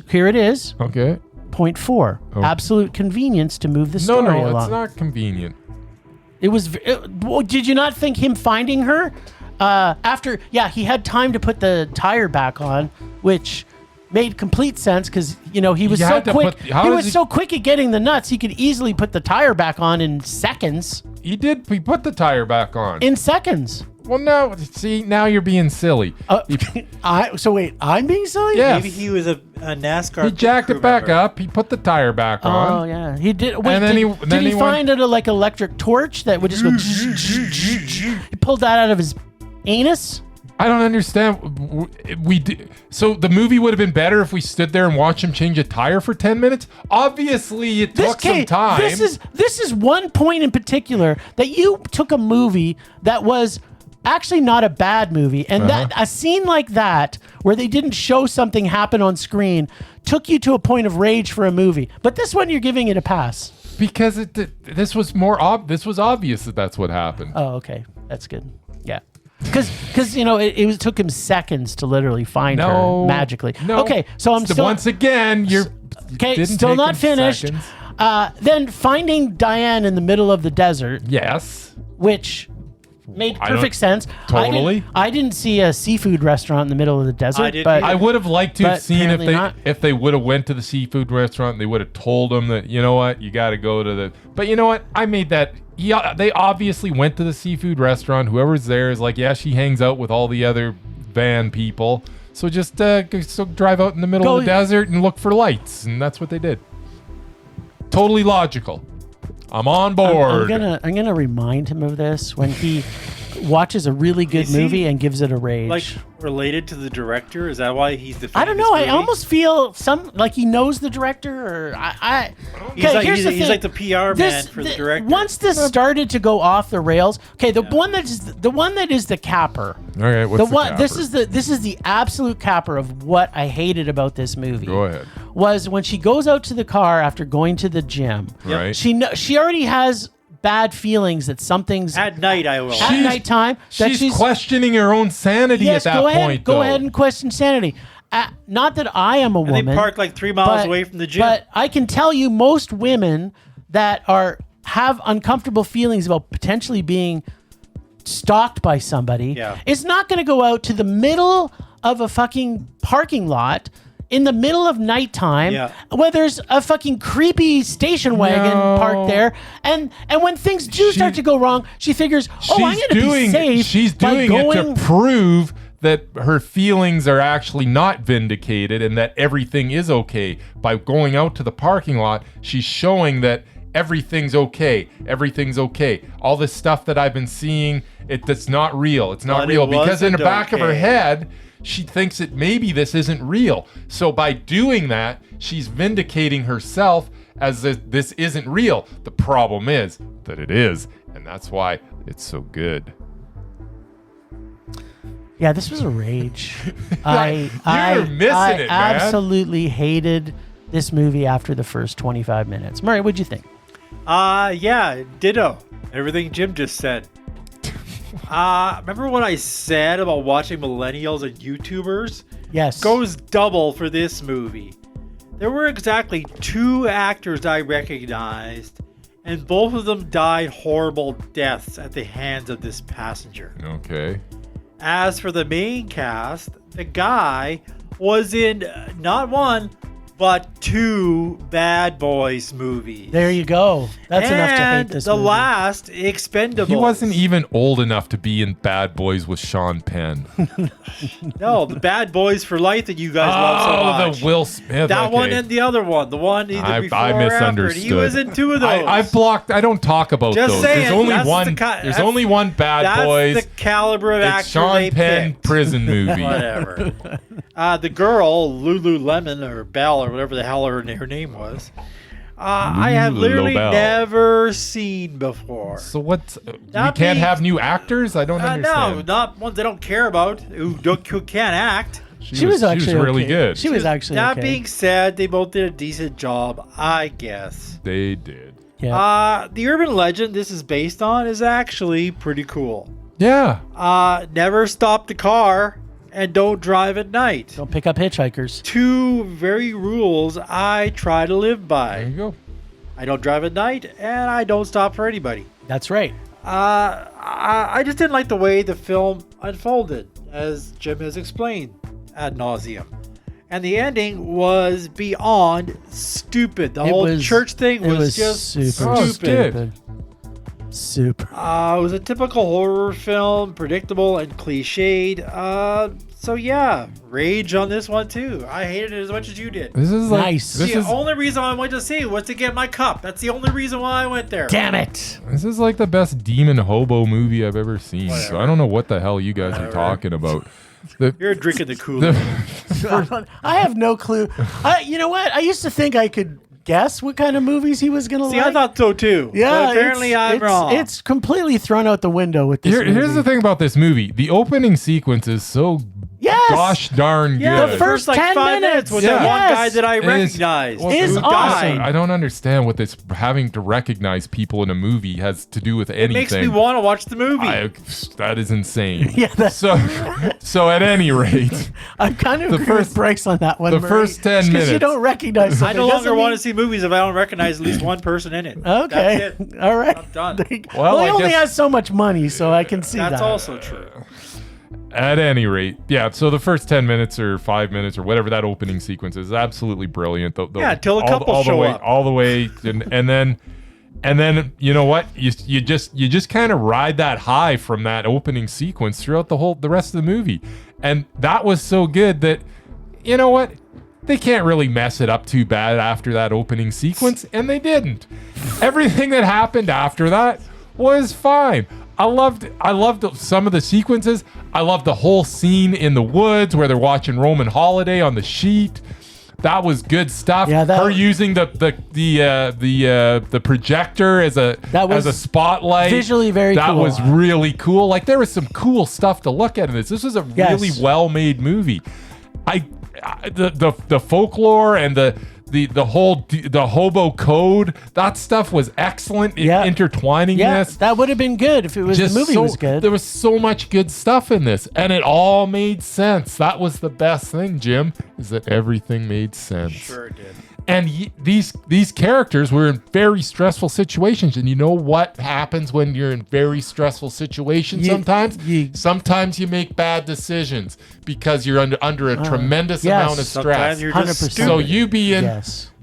here it is. Okay. Point 4. Oh. Absolute convenience to move the No, story no, along. it's not convenient. It was. Well, did you not think him finding her after? Yeah, he had time to put the tire back on, which made complete sense because he was You so had to quick. put- how He does was he- so quick at getting the nuts. He could easily put the tire back on in seconds. He did. He put the tire back on. In seconds. Well, no. See, now you're being silly. So wait, I'm being silly? Yes. Maybe he was a NASCAR. He jacked crew it back member. up. He put the tire back Oh on. yeah, he did. Wait, And then did he he find it like electric torch that would just go? He pulled that out of his anus. I don't understand. We did, so the movie would have been better if we stood there and watched him change a tire for 10 minutes. Obviously, it took some time. This is one point in particular that you took a movie that was actually not a bad movie, and that a scene like that where they didn't show something happen on screen took you to a point of rage for a movie. But this one, you're giving it a pass. Because this was this was obvious that that's what happened. Oh, okay, that's good. Yeah. Because it took him seconds to literally find her magically. No. Okay, so I'm still once again you're okay. didn't Still take not him finished. seconds. Then finding Diane in the middle of the desert, Yes. which made I don't- perfect sense. Totally. I didn't see a seafood restaurant in the middle of the desert. I didn't but either. I would have liked to But have seen apparently not. if they would have went to the seafood restaurant. They would have told him that, you know what, you got to go to the. But you know what, I made that. They obviously went to the seafood restaurant. Whoever's there is like, yeah, she hangs out with all the other van people. So just drive out in the middle of the desert and look for lights, and that's what they did. Totally logical. I'm on board. I'm gonna remind him of this when he watches a really good Is he, movie and gives it a rage. Like related to the director? Is that why he's defending I don't know. this I movie? almost feel like he knows the director, or I. He's Okay, like, here's the he's thing. like the PR man for the director. Once this started to go off the rails, okay, the one that is the capper. All right, what's the capper? This is the absolute capper of what I hated about this movie. Go ahead. Was when she goes out to the car after going to the gym. Right. She already has bad feelings that something's At night, I will. at nighttime that She's questioning her own sanity at that go ahead, point. Go though. ahead and question sanity. not that I am a And woman. they park like 3 miles away from the gym. But I can tell you, most women that have uncomfortable feelings about potentially being stalked by somebody is not going to go out to the middle of a fucking parking lot in the middle of nighttime where there's a fucking creepy station wagon parked there. And when things do start to go wrong, she figures, I'm going to be safe. She's doing it to prove that her feelings are actually not vindicated and that everything is okay. By going out to the parking lot, she's showing that everything's okay. Everything's okay. All this stuff that I've been seeing, that's not real. It's not real. Because in the back of her head, she thinks that maybe this isn't real. So by doing that, she's vindicating herself as this isn't real. The problem is that it is. And that's why it's so good. Yeah, this was a rage. You're missing it, man. I absolutely hated this movie after the first 25 minutes. Murray, what'd you think? Yeah, ditto. Everything Jim just said. Remember what I said about watching millennials and YouTubers? Yes. Goes double for this movie. There were exactly 2 actors I recognized, and both of them died horrible deaths at the hands of this passenger. Okay. As for the main cast, the guy was in not 1, but 2 Bad Boys movies. There you go. That's enough to hate this movie. The last Expendables. He wasn't even old enough to be in Bad Boys with Sean Penn. No, the Bad Boys for Life that you guys love so much. The Will Smith. That one and the other one. The one either before I or misunderstood. after. He was in 2 of those. I've blocked. I don't talk about Just those. saying, There's only that's one. There's only one Bad Boys. That's the caliber of it's actor Sean they Penn picked. prison movie. Whatever. The girl, Lululemon or Belle or whatever the hell her name was, I have literally never seen before. So what? We can't have new actors? I don't understand. No, not ones I don't care about who can't act. She was actually really good. She was actually That okay. being said, they both did a decent job, I guess. They did. Yeah. The urban legend this is based on is actually pretty cool. Yeah. Never stop the car and don't drive at night. Don't pick up hitchhikers. 2 very rules I try to live by. There you go. I don't drive at night and I don't stop for anybody. That's right. I just didn't like the way the film unfolded, as Jim has explained ad nauseum. And the ending was beyond stupid. The whole church thing was just stupid. Super. It was a typical horror film, predictable and cliched. So yeah, rage on this one too. I hated it as much as you did. This is nice. The only reason I went to see it was to get my cup. That's the only reason why I went there. Damn it. This is like the best demon hobo movie I've ever seen. Whatever. So I don't know what the hell you guys are talking about. You're drinking the Kool-Aid. I have no clue. You know what? I used to think I could guess what kind of movies he was going to like. See, I thought so too. Yeah, but apparently I'm wrong. It's completely thrown out the window with this movie. Here's the thing about this movie. The opening sequence is so gosh darn good. The first like 10 5 minutes with that one guy that I recognized. Is awesome. I don't understand what this having to recognize people in a movie has to do with anything. It makes me want to watch the movie. That is insane. Yeah. So at any rate, I'm kind of agree with Bryce on that one. The first 10 minutes. Because you don't recognize something. I no longer want to see movies if I don't recognize at least one person in it. Okay. That's it. All right. I'm done. Well, he only has so much money, so I can see that. That's also true. At any rate, yeah, so the first 10 minutes or 5 minutes or whatever that opening sequence is absolutely brilliant. Till a couple show up. All the way, and then you know what? You just kind of ride that high from that opening sequence throughout the rest of the movie. And that was so good that, you know what? They can't really mess it up too bad after that opening sequence, and they didn't. Everything that happened after that was fine. I loved some of the sequences. I loved the whole scene in the woods where they're watching Roman Holiday on the sheet. That was good stuff. Yeah, her using the projector as a spotlight. Visually very cool. That was really cool. Like there was some cool stuff to look at in this. This was a really well-made movie. The folklore and the hobo code, that stuff was excellent. Intertwining this. That would have been good if it was the movie was good. There was so much good stuff in this, and it all made sense. That was the best thing, Jim, is that everything made sense. Sure it did. And these characters were in very stressful situations, and you know what happens when you're in very stressful situations? Sometimes you make bad decisions because you're under a tremendous amount of stress. Sometimes you're just 100%. So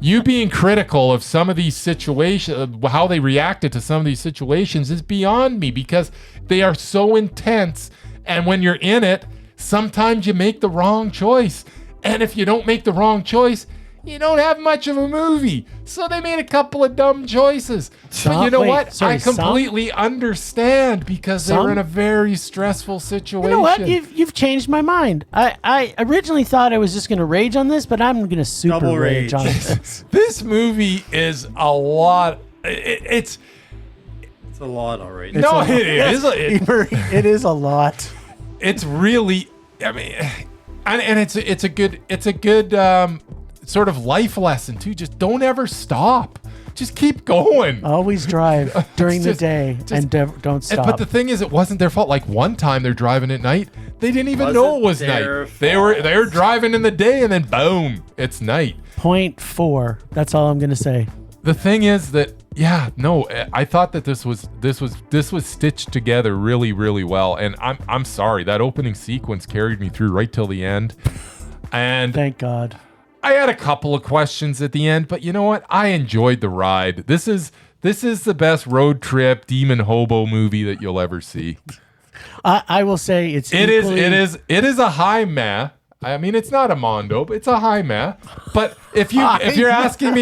you being critical of some of these situations, how they reacted to some of these situations, is beyond me, because they are so intense. And when you're in it, sometimes you make the wrong choice, and if you don't make the wrong choice, you don't have much of a movie. So they made a couple of dumb choices. But you know what? I completely understand, because they were in a very stressful situation. You know what? You've changed my mind. I originally thought I was just going to rage on this, but I'm going to super Double rage on rage. this. This movie is a lot. It's a lot, all right. no, it is. It is a lot. It's really. I mean, and it's a good sort of life lesson too. Just don't ever stop. Just keep going. Always drive during the day and don't stop. But the thing is, it wasn't their fault. Like one time they're driving at night, they didn't even know it was night. They were driving in the day, and then boom, it's night. 0.4. That's all I'm gonna say. The thing is that I thought that this was stitched together really, really well. And I'm sorry, that opening sequence carried me through right till the end. And thank God. I had a couple of questions at the end, but you know what? I enjoyed the ride. This is the best road trip demon hobo movie that you'll ever see. I will say it is a high meh. I mean, it's not a mondo, but it's a high meh. But if you're asking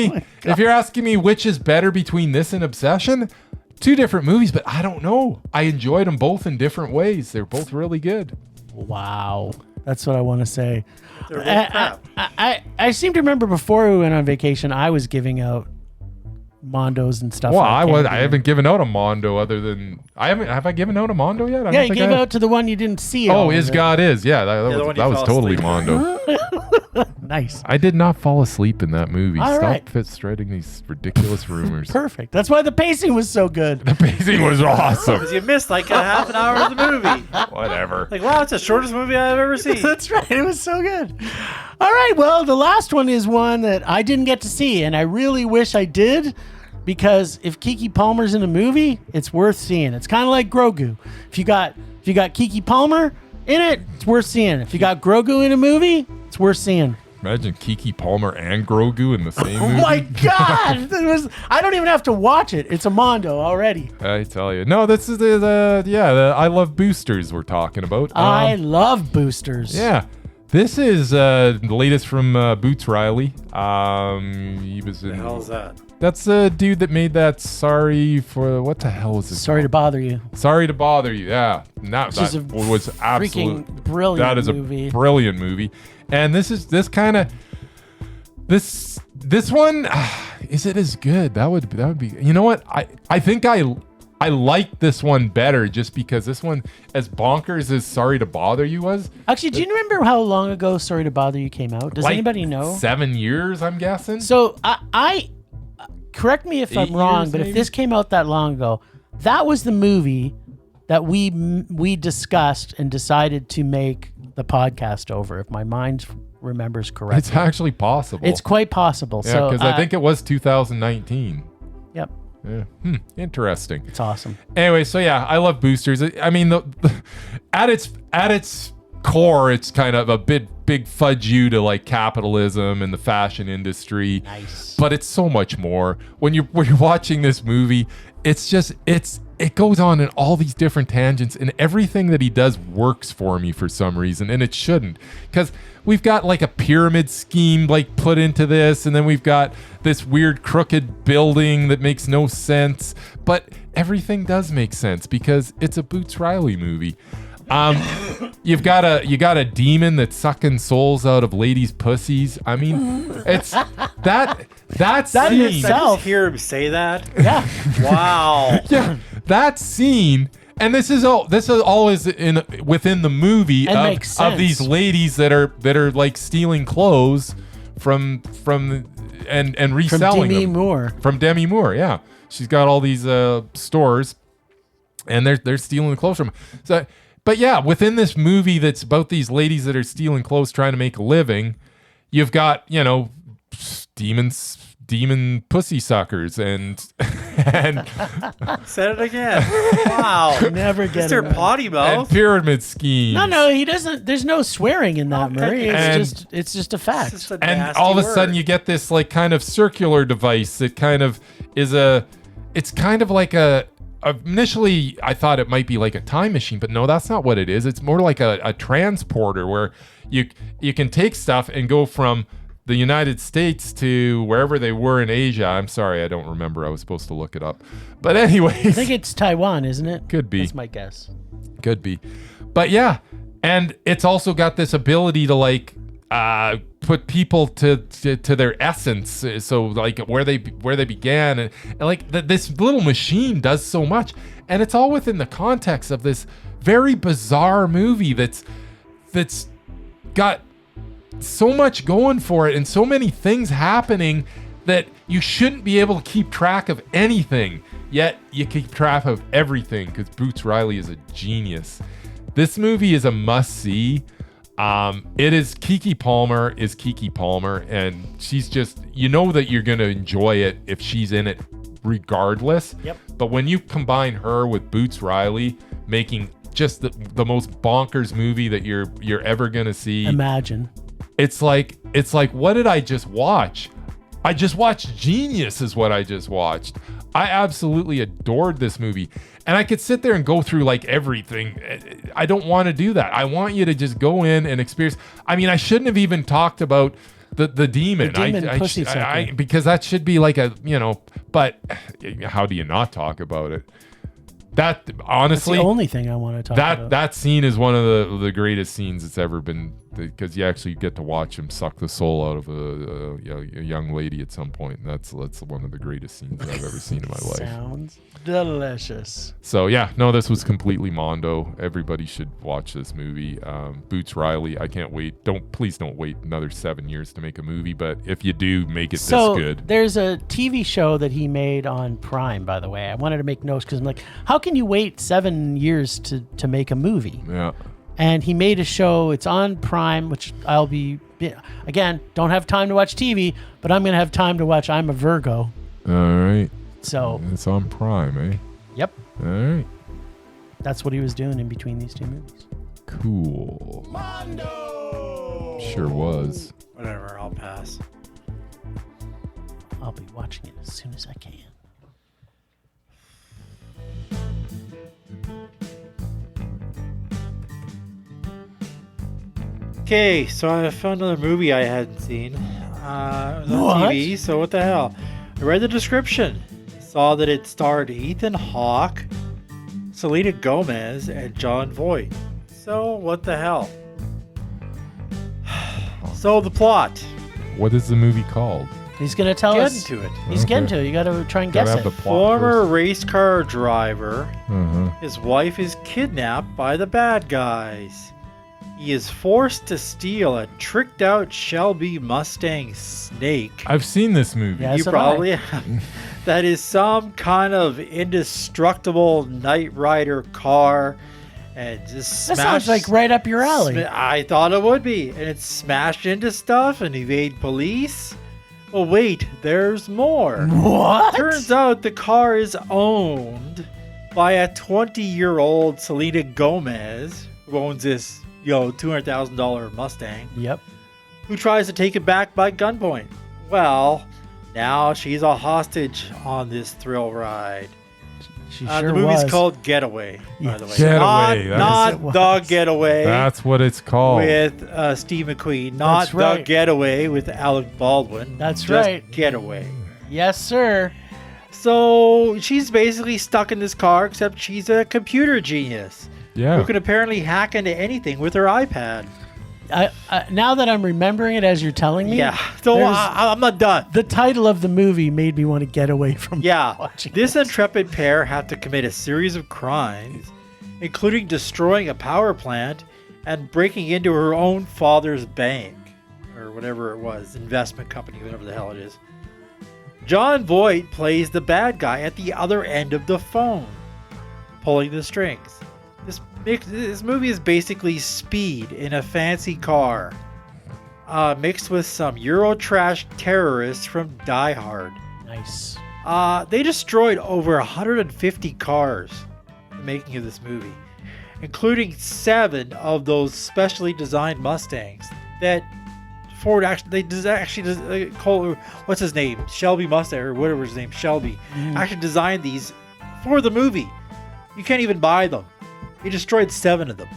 me which is better between this and Obsession, two different movies, but I don't know. I enjoyed them both in different ways. They're both really good. Wow. That's what I want to say. I seem to remember before we went on vacation, I was giving out Mondos and stuff. Well, I haven't given out a Mondo other than have I given out a Mondo yet? You gave out to the one you didn't see. Oh, Is God Is. Yeah, that was totally Mondo. Nice. I did not fall asleep in that movie. All Stop spreading these ridiculous rumors. Perfect. That's why the pacing was so good. The pacing was awesome. Because you missed like a half an hour of the movie. Whatever. Like, wow, it's the shortest movie I've ever seen. That's right. It was so good. All right. Well, the last one is one that I didn't get to see, and I really wish I did, because if Keke Palmer's in a movie, it's worth seeing. It's kind of like Grogu. If you got Keke Palmer in it, it's worth seeing. If you got Grogu in a movie, it's worth seeing. Imagine Keke Palmer and Grogu in the same movie. Oh my God! I don't even have to watch it. It's a Mondo already. I tell you. No, this is the I Love Boosters we're talking about. I love Boosters. Yeah. This is the latest from Boots Riley. He was in... The hell is that? That's the dude that made that what the hell was it? Sorry to bother you. Sorry to bother you. Yeah. That was absolutely brilliant. That is movie. A brilliant movie. And this one, is it as good? That would be. You know what? I think I like this one better just because this one, as bonkers as Sorry to Bother You was. Actually, do you remember how long ago Sorry to Bother You came out? Does anybody know? 7 years, I'm guessing. So I correct me if I'm wrong, but maybe? If this came out that long ago, that was the movie that we discussed and decided to make the podcast over, if my mind remembers correctly. It's actually possible. It's quite possible. Yeah, because I think it was 2019. Yep. Yeah. Interesting. It's awesome. Anyway, so yeah, I love Boosters. I mean, at its core, it's kind of a big fudge you to like capitalism and the fashion industry. Nice. But it's so much more. When you're watching this movie, it goes on in all these different tangents, and everything that he does works for me for some reason, and it shouldn't, because we've got like a pyramid scheme like put into this, and then we've got this weird crooked building that makes no sense, but everything does make sense because it's a Boots Riley movie. You got a demon that's sucking souls out of ladies' pussies. I mean, it's that scene. I just hear him say that. Yeah. Wow. Yeah, that scene, and this is all is within the movie of these ladies that are like stealing clothes from and reselling Demi them. Moore. From Demi Moore, yeah. She's got all these stores, and they're stealing the clothes from her. So, but yeah, within this movie that's about these ladies that are stealing clothes trying to make a living, you've got, demon pussy suckers and Said it again. Wow. Never get Mr. it. Potty and mouth. pyramid schemes. No, he doesn't. There's no swearing in that, Murray. And- It's just a fact. It's just a And nasty all of a word. sudden you get this like kind of circular device that kind of is it's kind of like initially I thought it might be like a time machine, but no, that's not what it is. It's more like a transporter where you can take stuff and go from the United States to wherever they were in Asia. I'm sorry, I don't remember. I was supposed to look it up. But anyways. I think it's Taiwan, isn't it? Could be. That's my guess. Could be. But yeah, and it's also got this ability to like put people to their essence, so like where they began, and like this little machine does so much, and it's all within the context of this very bizarre movie that's got so much going for it and so many things happening that you shouldn't be able to keep track of anything, yet you keep track of everything because Boots Riley is a genius. This movie is a must-see. It is Keke Palmer, and she's just, that you're going to enjoy it if she's in it regardless. Yep. But when you combine her with Boots Riley making just the most bonkers movie that you're ever going to see. Imagine. It's like, what did I just watch? I just watched Genius is what I just watched. I absolutely adored this movie. And I could sit there and go through like everything. I don't want to do that. I want you to just go in and experience. I mean, I shouldn't have even talked about the demon. The demon pussy sucker. Because that should be like but how do you not talk about it? That honestly, That's the only thing I want to talk about. that scene is one of the greatest scenes that's ever been, because you actually get to watch him suck the soul out of a young lady at some point. And that's one of the greatest scenes I've ever seen in my life. Sounds delicious. So yeah, no, this was completely mondo. Everybody should watch this movie. Boots Riley, I can't wait. Please don't wait another 7 years to make a movie, but if you do, make it this good. There's a TV show that he made on Prime, by the way. I wanted to make notes because I'm like, how can you wait 7 years to make a movie? Yeah. And he made a show. It's on Prime, which I'll be, again, don't have time to watch TV, but I'm going to have time to watch I'm a Virgo. All right. So It's on Prime, eh? Yep. All right. That's what he was doing in between these two movies. Cool. Mondo! Sure was. Whatever, I'll pass. I'll be watching it as soon as I can. Okay, so I found another movie I hadn't seen. It was on What? TV, so what the hell? I read the description. Saw that it starred Ethan Hawke, Selena Gomez, and John Voight. So what the hell? So the plot. What is the movie called? He's going to tell Get us. into it. He's getting Okay. to it. You got to try and Gotta guess have it. the plot Former first. race car driver. Uh-huh. His wife is kidnapped by the bad guys. He is forced to steal a tricked out Shelby Mustang Snake. I've seen this movie. Yeah. You so have I. probably have. That is some kind of indestructible Knight Rider car, and just That smashed. sounds like right up your alley. I thought it would be, and it's smashed into stuff and evade police. Well, wait, there's more. What? Turns out the car is owned by a 20-year-old Selena Gomez, who owns this, $200,000 Mustang, Yep. who tries to take it back by gunpoint. Well, now she's a hostage on this thrill ride. She The sure movie's was. called Getaway, by Yeah. the way. Getaway, Not Yes, it The Getaway That's what it's called. with Steve McQueen. Not That's The right. Getaway with Alec Baldwin. That's just right. Getaway. Yes, sir. So she's basically stuck in this car, except she's a computer genius Yeah. who can apparently hack into anything with her iPad. Now that I'm remembering it as you're telling me, Yeah. So there's- I'm not done. the title of the movie made me want to get away from Yeah. watching This it. intrepid pair have to commit a series of crimes, including destroying a power plant and breaking into her own father's bank, or whatever it was, investment company, whatever the hell it is. John Voight plays the bad guy at the other end of the phone, pulling the strings. This movie is basically Speed in a fancy car, mixed with some Eurotrash terrorists from Die Hard. Nice. They destroyed over 150 cars in the making of this movie, including 7 of those specially designed Mustangs that Ford actually call, what's his name, Shelby Mustang or whatever his name, Shelby, actually designed these for the movie. You can't even buy them. He destroyed 7 of them.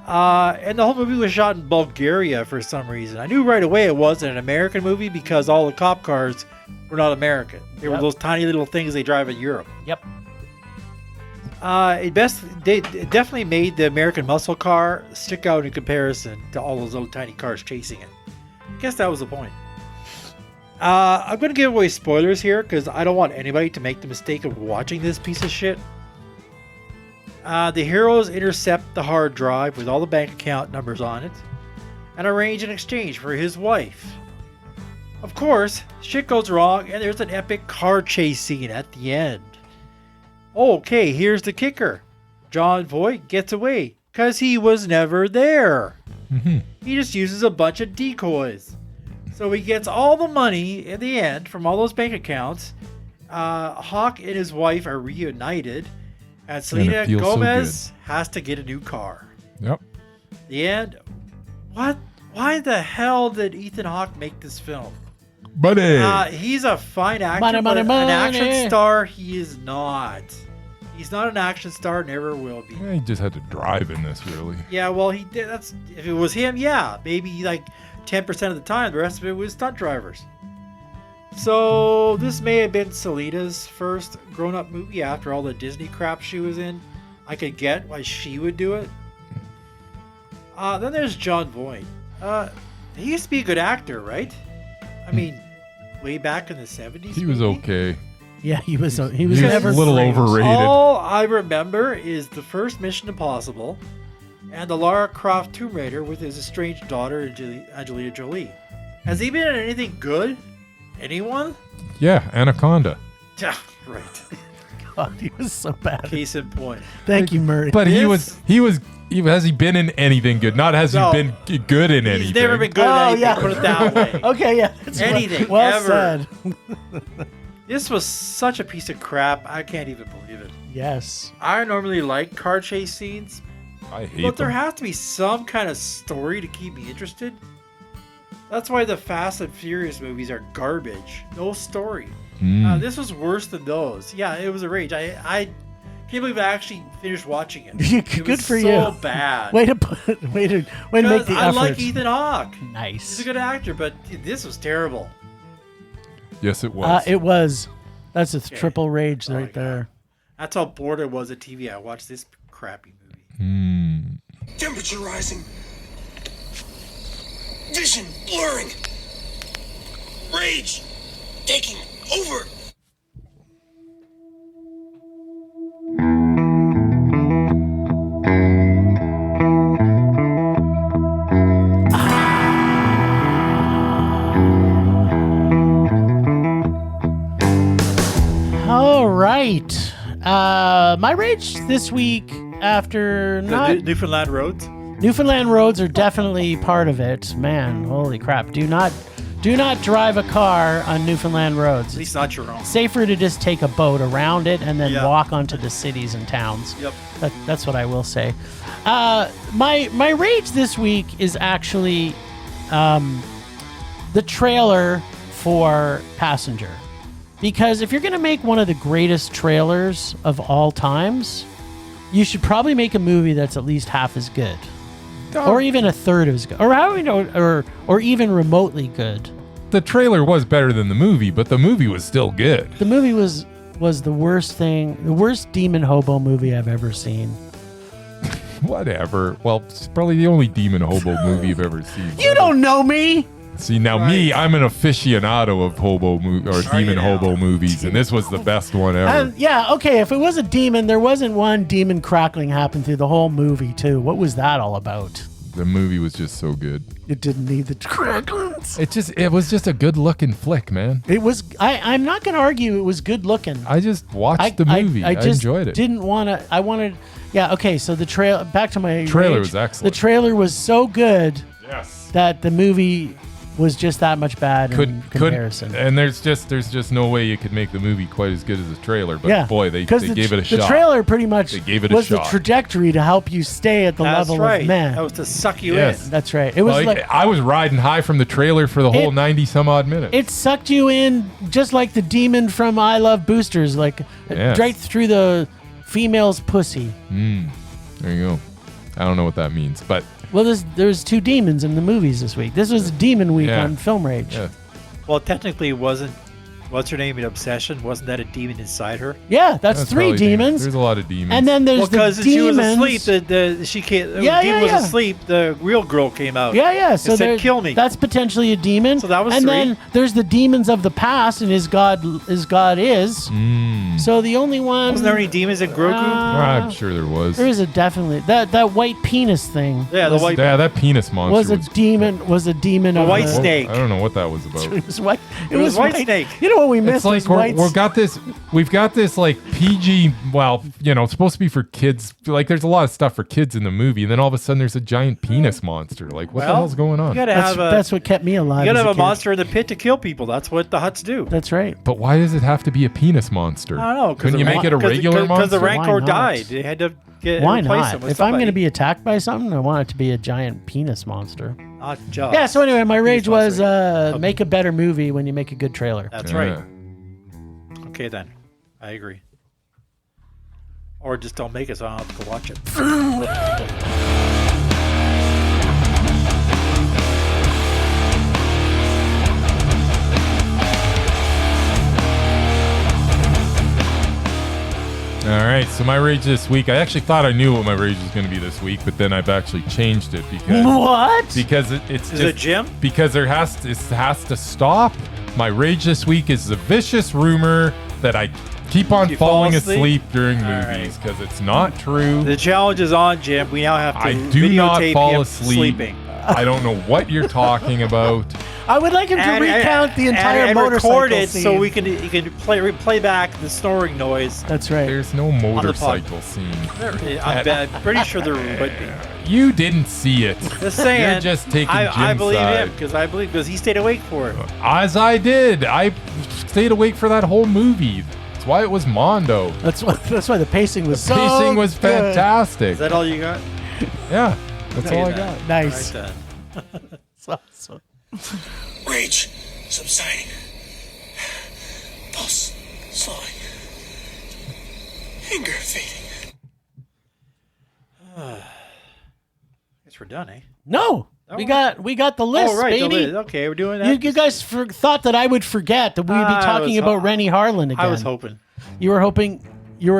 And the whole movie was shot in Bulgaria for some reason. I knew right away it wasn't an American movie because all the cop cars were not American. They were those tiny little things they drive in Europe. Yep. It definitely made the American muscle car stick out in comparison to all those little tiny cars chasing it. I guess that was the point. I'm going to give away spoilers here because I don't want anybody to make the mistake of watching this piece of shit. The heroes intercept the hard drive with all the bank account numbers on it and arrange an exchange for his wife. Of course, shit goes wrong and there's an epic car chase scene at the end. Okay, here's the kicker. John Voight gets away because he was never there. He just uses a bunch of decoys. So he gets all the money in the end from all those bank accounts. Hawk and his wife are reunited. And Selena Gomez has to get a new car. Yep. The end. What? Why the hell did Ethan Hawke make this film? Buddy. He's a fine actor, Money, but money, an action money. star, he is not. He's not an action star, never will be. He just had to drive in this, really. Yeah, well, he did. That's if it was him, yeah, maybe like 10% of the time. The rest of it was stunt drivers. So this may have been Selena's first grown-up movie after all the Disney crap she was in. I could get why she would do it. Then there's John Voight. He used to be a good actor, right? I mean, way back in the 70s. He was maybe? okay. Yeah, he was He never was a little great. overrated. All I remember is the first Mission Impossible and the Lara Croft Tomb Raider with his estranged daughter, Angelina Jolie. Has he been in anything good? Anyone? Yeah, Anaconda. Yeah, right. God, he was so bad. Case in point. Thank you, Murray. But This- has he been in anything good? Not has No. he been good in anything. He's never been good Oh, at anything, yeah. put it that way. Okay, yeah. that's Anything, well ever. said. This was such a piece of crap, I can't even believe it. Yes. I normally like car chase scenes, I hate but there them. has to be some kind of story to keep me interested. That's why the Fast and Furious movies are garbage. No story. This was worse than those. Yeah, it was a rage. I can't believe I actually finished watching it. It Good was for so you. bad. Way to make the Because I effort. like Ethan Hawke. He's Nice. a good actor, but this was terrible. Yes, it was. It was. That's a triple rage Oh my right there. That's how bored I was at TV. I watched this crappy movie. Temperature rising. Vision blurring. Rage taking over. All right. My rage this week after not Newfoundland Roads. Newfoundland roads are definitely part of it. Man, holy crap. Do not drive a car on Newfoundland roads. At least not your own. Safer to just take a boat around it and then Yeah. walk onto the cities and towns. Yep. That's what I will say. My rage this week is actually the trailer for Passenger. Because if you're going to make one of the greatest trailers of all times, you should probably make a movie that's at least half as good. Or even a third as good. Or how we know, or even remotely good. The trailer was better than the movie, but the movie was still good. The movie was the worst demon hobo movie I've ever seen. Whatever. Well, it's probably the only demon hobo movie I've ever seen. You don't know me. See, now me, I'm an aficionado of hobo demon now? hobo movies, and this was the best one ever. Yeah, okay, if it was a demon, there wasn't one demon crackling happen through the whole movie, too. What was that all about? The movie was just so good. It didn't need the dragons. It was just a good looking flick, man. It was. I'm not going to argue it was good looking. I just watched the movie. I just enjoyed it. Didn't want to. I wanted. Yeah. Okay. So the trail. Back to my Trailer rage. was excellent. The trailer was so good Yes. that the movie was just that much bad in comparison. And there's just no way you could make the movie quite as good as the trailer. But Yeah, boy, they gave it a shot. The trailer pretty much They gave it a was the shot. trajectory to help you stay at the That's level right. of man. That was to suck you Yes. in. That's right. It was like I was riding high from the trailer for the whole 90 some odd minutes. it sucked you in just like the demon from I Love Boosters, like Yes. right through the female's pussy. There you go. I don't know what that means, but Well, there's two demons in the movies this week. This was Demon Week Yeah. on Film Rage. yeah. Well, technically, wasn't what's her name in Obsession? Wasn't that a demon inside her? Yeah, that's That's three probably demons. There's a lot of demons. And then there's Well, the because demons. she was asleep, the Yeah, demon yeah, was yeah. asleep. The real girl came out. Yeah. So It said, there- "Kill me." That's potentially a demon. So that was and three. then there's the demons of the past, and his God is. So the only one. Wasn't there any demons in Grogu? I'm sure there was. There is a definitely that white penis thing. Yeah, the was, white. Yeah, that penis monster was a demon. Was a demon of white the, snake. I don't know what that was about. It was white. It, was white snake. You know what we missed? It's like was white we've got this like PG. Well, it's supposed to be for kids. Like, there's a lot of stuff for kids in the movie, and then all of a sudden there's a giant penis monster. Like, what the hell's going on? You gotta That's, have a. that's what kept me alive. You gotta as have a kid. monster in the pit to kill people. That's what the Hutts do. That's right. But why does it have to be a penis monster? I don't know. Couldn't you make it a regular Because monster? the Rancor Why not? died. They had to Why replace not? him with If I'm going to somebody. be attacked by something, I want it to be a giant penis monster. Not just. Yeah. So anyway, my rage Penis was monster. make a better movie when you make a good trailer. That's Yeah. right. Okay then, I agree. Or just don't make it, so I don't have to go watch it. All right, so my rage this week. I actually thought I knew what my rage was going to be this week, but then I've actually changed it because What? it's Is just it Jim? because it has to stop. My rage this week is the vicious rumor that I keep on You fall falling asleep? asleep during All movies because it's not true. The challenge is on, Jim. We now have to I do not videotape fall him asleep. sleeping. I don't know what you're talking about. I would like him to recount the entire and motorcycle record it scene. so he can play back the snoring noise. That's right. There's no motorcycle scene. I'm pretty sure there would be. You didn't see it. Just saying. You're just taking I Jim's believe side. him because he stayed awake for it. As I did. I stayed awake for that whole movie. That's why it was Mondo. That's why the pacing was so Pacing was good. fantastic. Is that all you got? Yeah, that's Okay, all I then. got. Nice. All right, then. So- Rage subsiding. Pulse slowing. Anger fading. Guess we're done, eh? No, we got the list, Oh, right. the baby. list. Okay, we're doing that. You guys thought that I would forget that we would be I talking was about Renny Harlin again. I was hoping. You were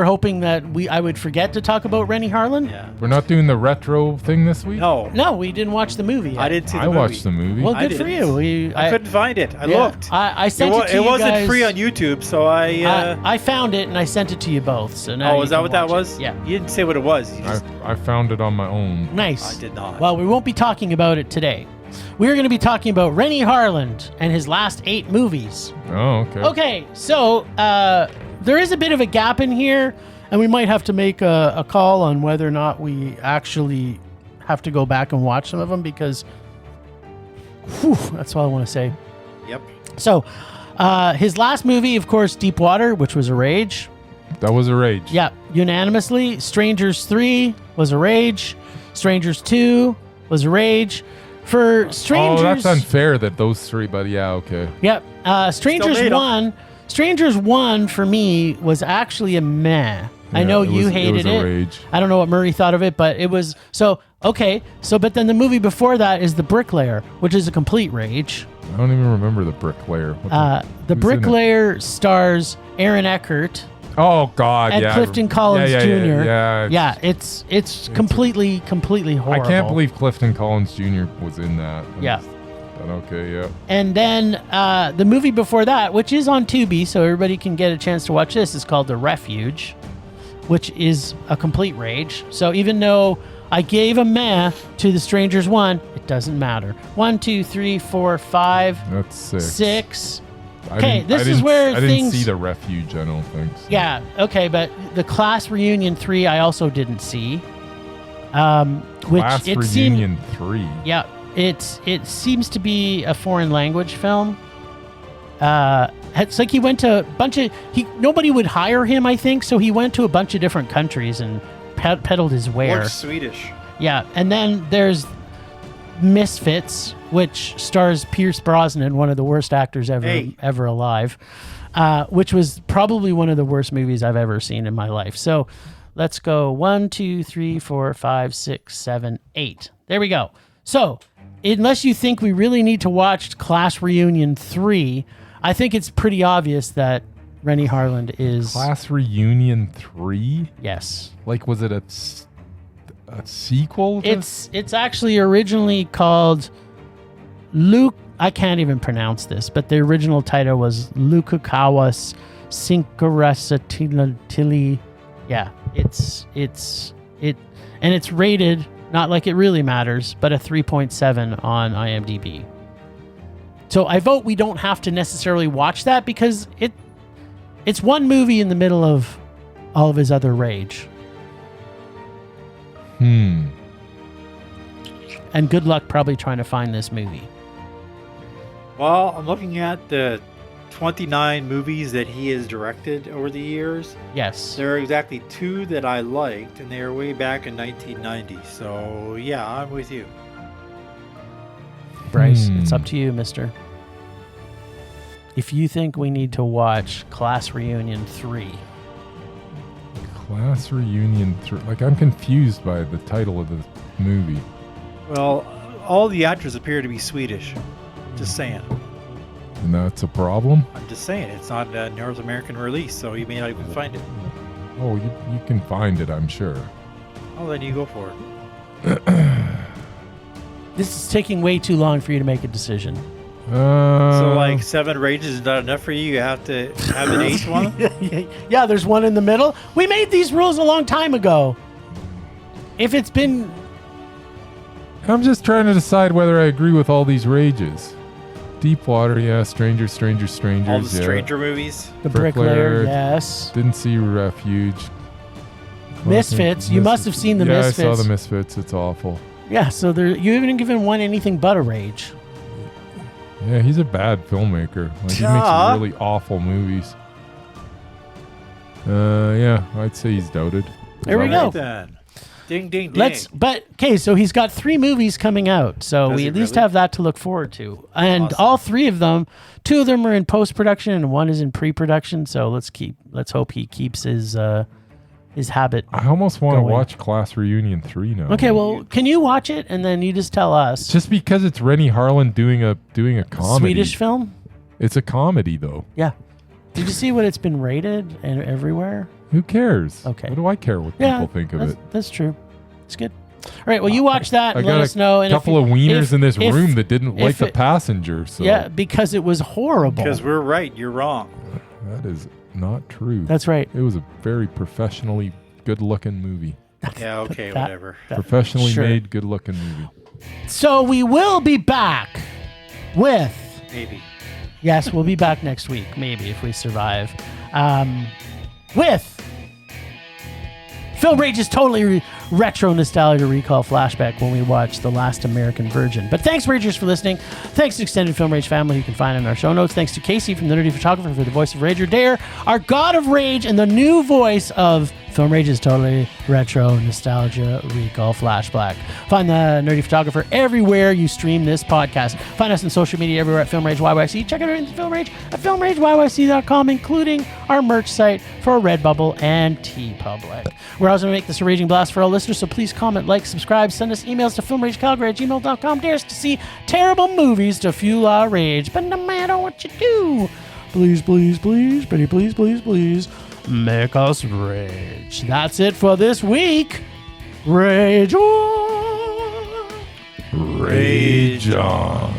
hoping that I would forget to talk about Renny Harlin? Yeah. We're not doing the retro thing this week? No, No, we didn't watch the movie yet. I didn't see the I movie. watched the movie. Well, I good for didn't. you. I couldn't find it. I yeah, looked. I sent it to It you wasn't guys. free on YouTube, so I. I found it and I sent it to you both. So now Oh, you is that can what that watch was? it. Yeah. You didn't say what it was. You just, I found it on my own. Nice. I did not. Well, we won't be talking about it today. We're going to be talking about Renny Harlin and his last 8 movies. Oh, okay. Okay, so there is a bit of a gap in here, and we might have to make a call on whether or not we actually have to go back and watch some of them because, whew, that's all I want to say. Yep. So, his last movie, of course, Deep Water, which was a rage. That was a rage. Yeah, unanimously. Strangers 3 was a rage. Strangers 2 was a rage. For Strangers... Oh, that's unfair that those three, but yeah, okay. Yep. Strangers made 'em. 1. Strangers 1 for me was actually a meh. I Yeah, know it you was- hated it. Was a rage. I don't know what Murray thought of it, but it was so okay. So, but then the movie before that is The Bricklayer, which is a complete rage. I don't even remember the Bricklayer. What The who's in it? Bricklayer stars Aaron Eckhart Oh God, and yeah. Clifton Collins yeah, Jr. Yeah, Yeah, it's completely horrible. I can't believe Clifton Collins Jr. was in that. Yeah. But okay, yeah. And then the movie before that, which is on Tubi, so everybody can get a chance to watch this, is called The Refuge, which is a complete rage. So even though I gave a meh to The Strangers 1. It doesn't matter. 1, 2, 3, 4, 5. That's 6. 6. I Okay, didn't- this I is didn't- where I didn't things... see The Refuge, I don't think. So. Yeah, okay, but the Class Reunion 3 I also didn't see. Which Class it Reunion 3. Yeah, it seems to be a foreign language film. It's like he went to a bunch of... Nobody would hire him, I think, so he went to a bunch of different countries and peddled his wares. Looks Swedish. Yeah, and then there's Misfits, which stars Pierce Brosnan, one of the worst actors ever alive, which was probably one of the worst movies I've ever seen in my life. So let's go 1, 2, 3, 4, 5, 6, 7, 8. There we go. So unless you think we really need to watch Class Reunion 3, I think it's pretty obvious that Renny Harland is... Class Reunion 3? Yes. Like, was it a sequel? It's actually originally called Luke. I can't even pronounce this, but the original title was Lukukawas Sinkarasatili. Yeah, and it's rated not like it really matters, but a 3.7 on IMDb. So I vote we don't have to necessarily watch that because it's one movie in the middle of all of his other rage. And good luck probably trying to find this movie. Well, I'm looking at the 29 movies that he has directed over the years. Yes. There are exactly 2 that I liked, and they were way back in 1990. So, yeah, I'm with you. Bryce, it's up to you, mister. If you think we need to watch Class Reunion 3. Class Reunion 3. Like, I'm confused by the title of the movie. Well, all the actors appear to be Swedish. Just saying. And that's a problem? I'm just saying. It's not a North American release, so you may not even find it. Oh, you can find it, I'm sure. Oh, then you go for it. This is taking way too long for you to make a decision. So, like, 7 rages is not enough for you? You have to have an 8th one? Yeah, there's one in the middle. We made these rules a long time ago. If it's been... I'm just trying to decide whether I agree with all these rages. Deepwater, yeah. Strangers. All the Yeah. Stranger movies? The Bricklayer, Bricklayer, yes. Didn't see Refuge. Misfits. You must have seen the Misfits. Yeah, I saw the Misfits. It's awful. Yeah, so you haven't given one anything but a rage. Yeah, he's a bad filmmaker. Like, he makes Yeah. really awful movies. Yeah, I'd say he's doubted. There we go. Right then. Ding, ding, ding. So he's got 3 movies coming out. So Does we he at least really? have that to look forward to. And Awesome. all 3 of them, 2 of them are in post-production and 1 is in pre-production. So let's hope he keeps his habit. I almost want to Going. watch Class Reunion 3 now. Okay, well, can you watch it and then you just tell us? Just because it's Renny Harlin doing a comedy. Swedish film? It's a comedy, though. Yeah. Did you see what it's been rated and everywhere? Who cares? Okay. What do I care what Yeah, people think of it? That's true. It's good. All right, well, you watch that I and got let us know. a And couple of wieners in this room that didn't like if the it- passenger. So Yeah, because it was horrible. Because we're right, you're wrong. that is not true. That's right. It was a very professionally good-looking movie. Yeah, okay, That- whatever. Professionally Sure. made, good-looking movie. So we will be back with... Maybe. Yes, we'll be back next week, maybe, if we survive. With Film Rage's totally retro nostalgia recall flashback when we watch The Last American Virgin. But thanks, Ragers, for listening. Thanks to Extended Film Rage family who you can find in our show notes. Thanks to Casey from The Nerdy Photographer for the voice of Rager Dare, our god of rage, and the new voice of Film Rage's totally retro nostalgia recall flashback. Find the Nerdy Photographer everywhere you stream this podcast. Find us on social media everywhere at Film Rage YYC. Check out our Film Rage at filmrageyyc.com, including our merch site for Redbubble and TeePublic. We're also going to make this a raging blast for all listeners, so please comment, like, subscribe, send us emails to filmragecalgary@gmail.com. Dare us to see terrible movies to fuel our rage. But no matter what you do, please, please, please, pretty please, please, please, make us rage. That's it for this week. Rage on! Rage on.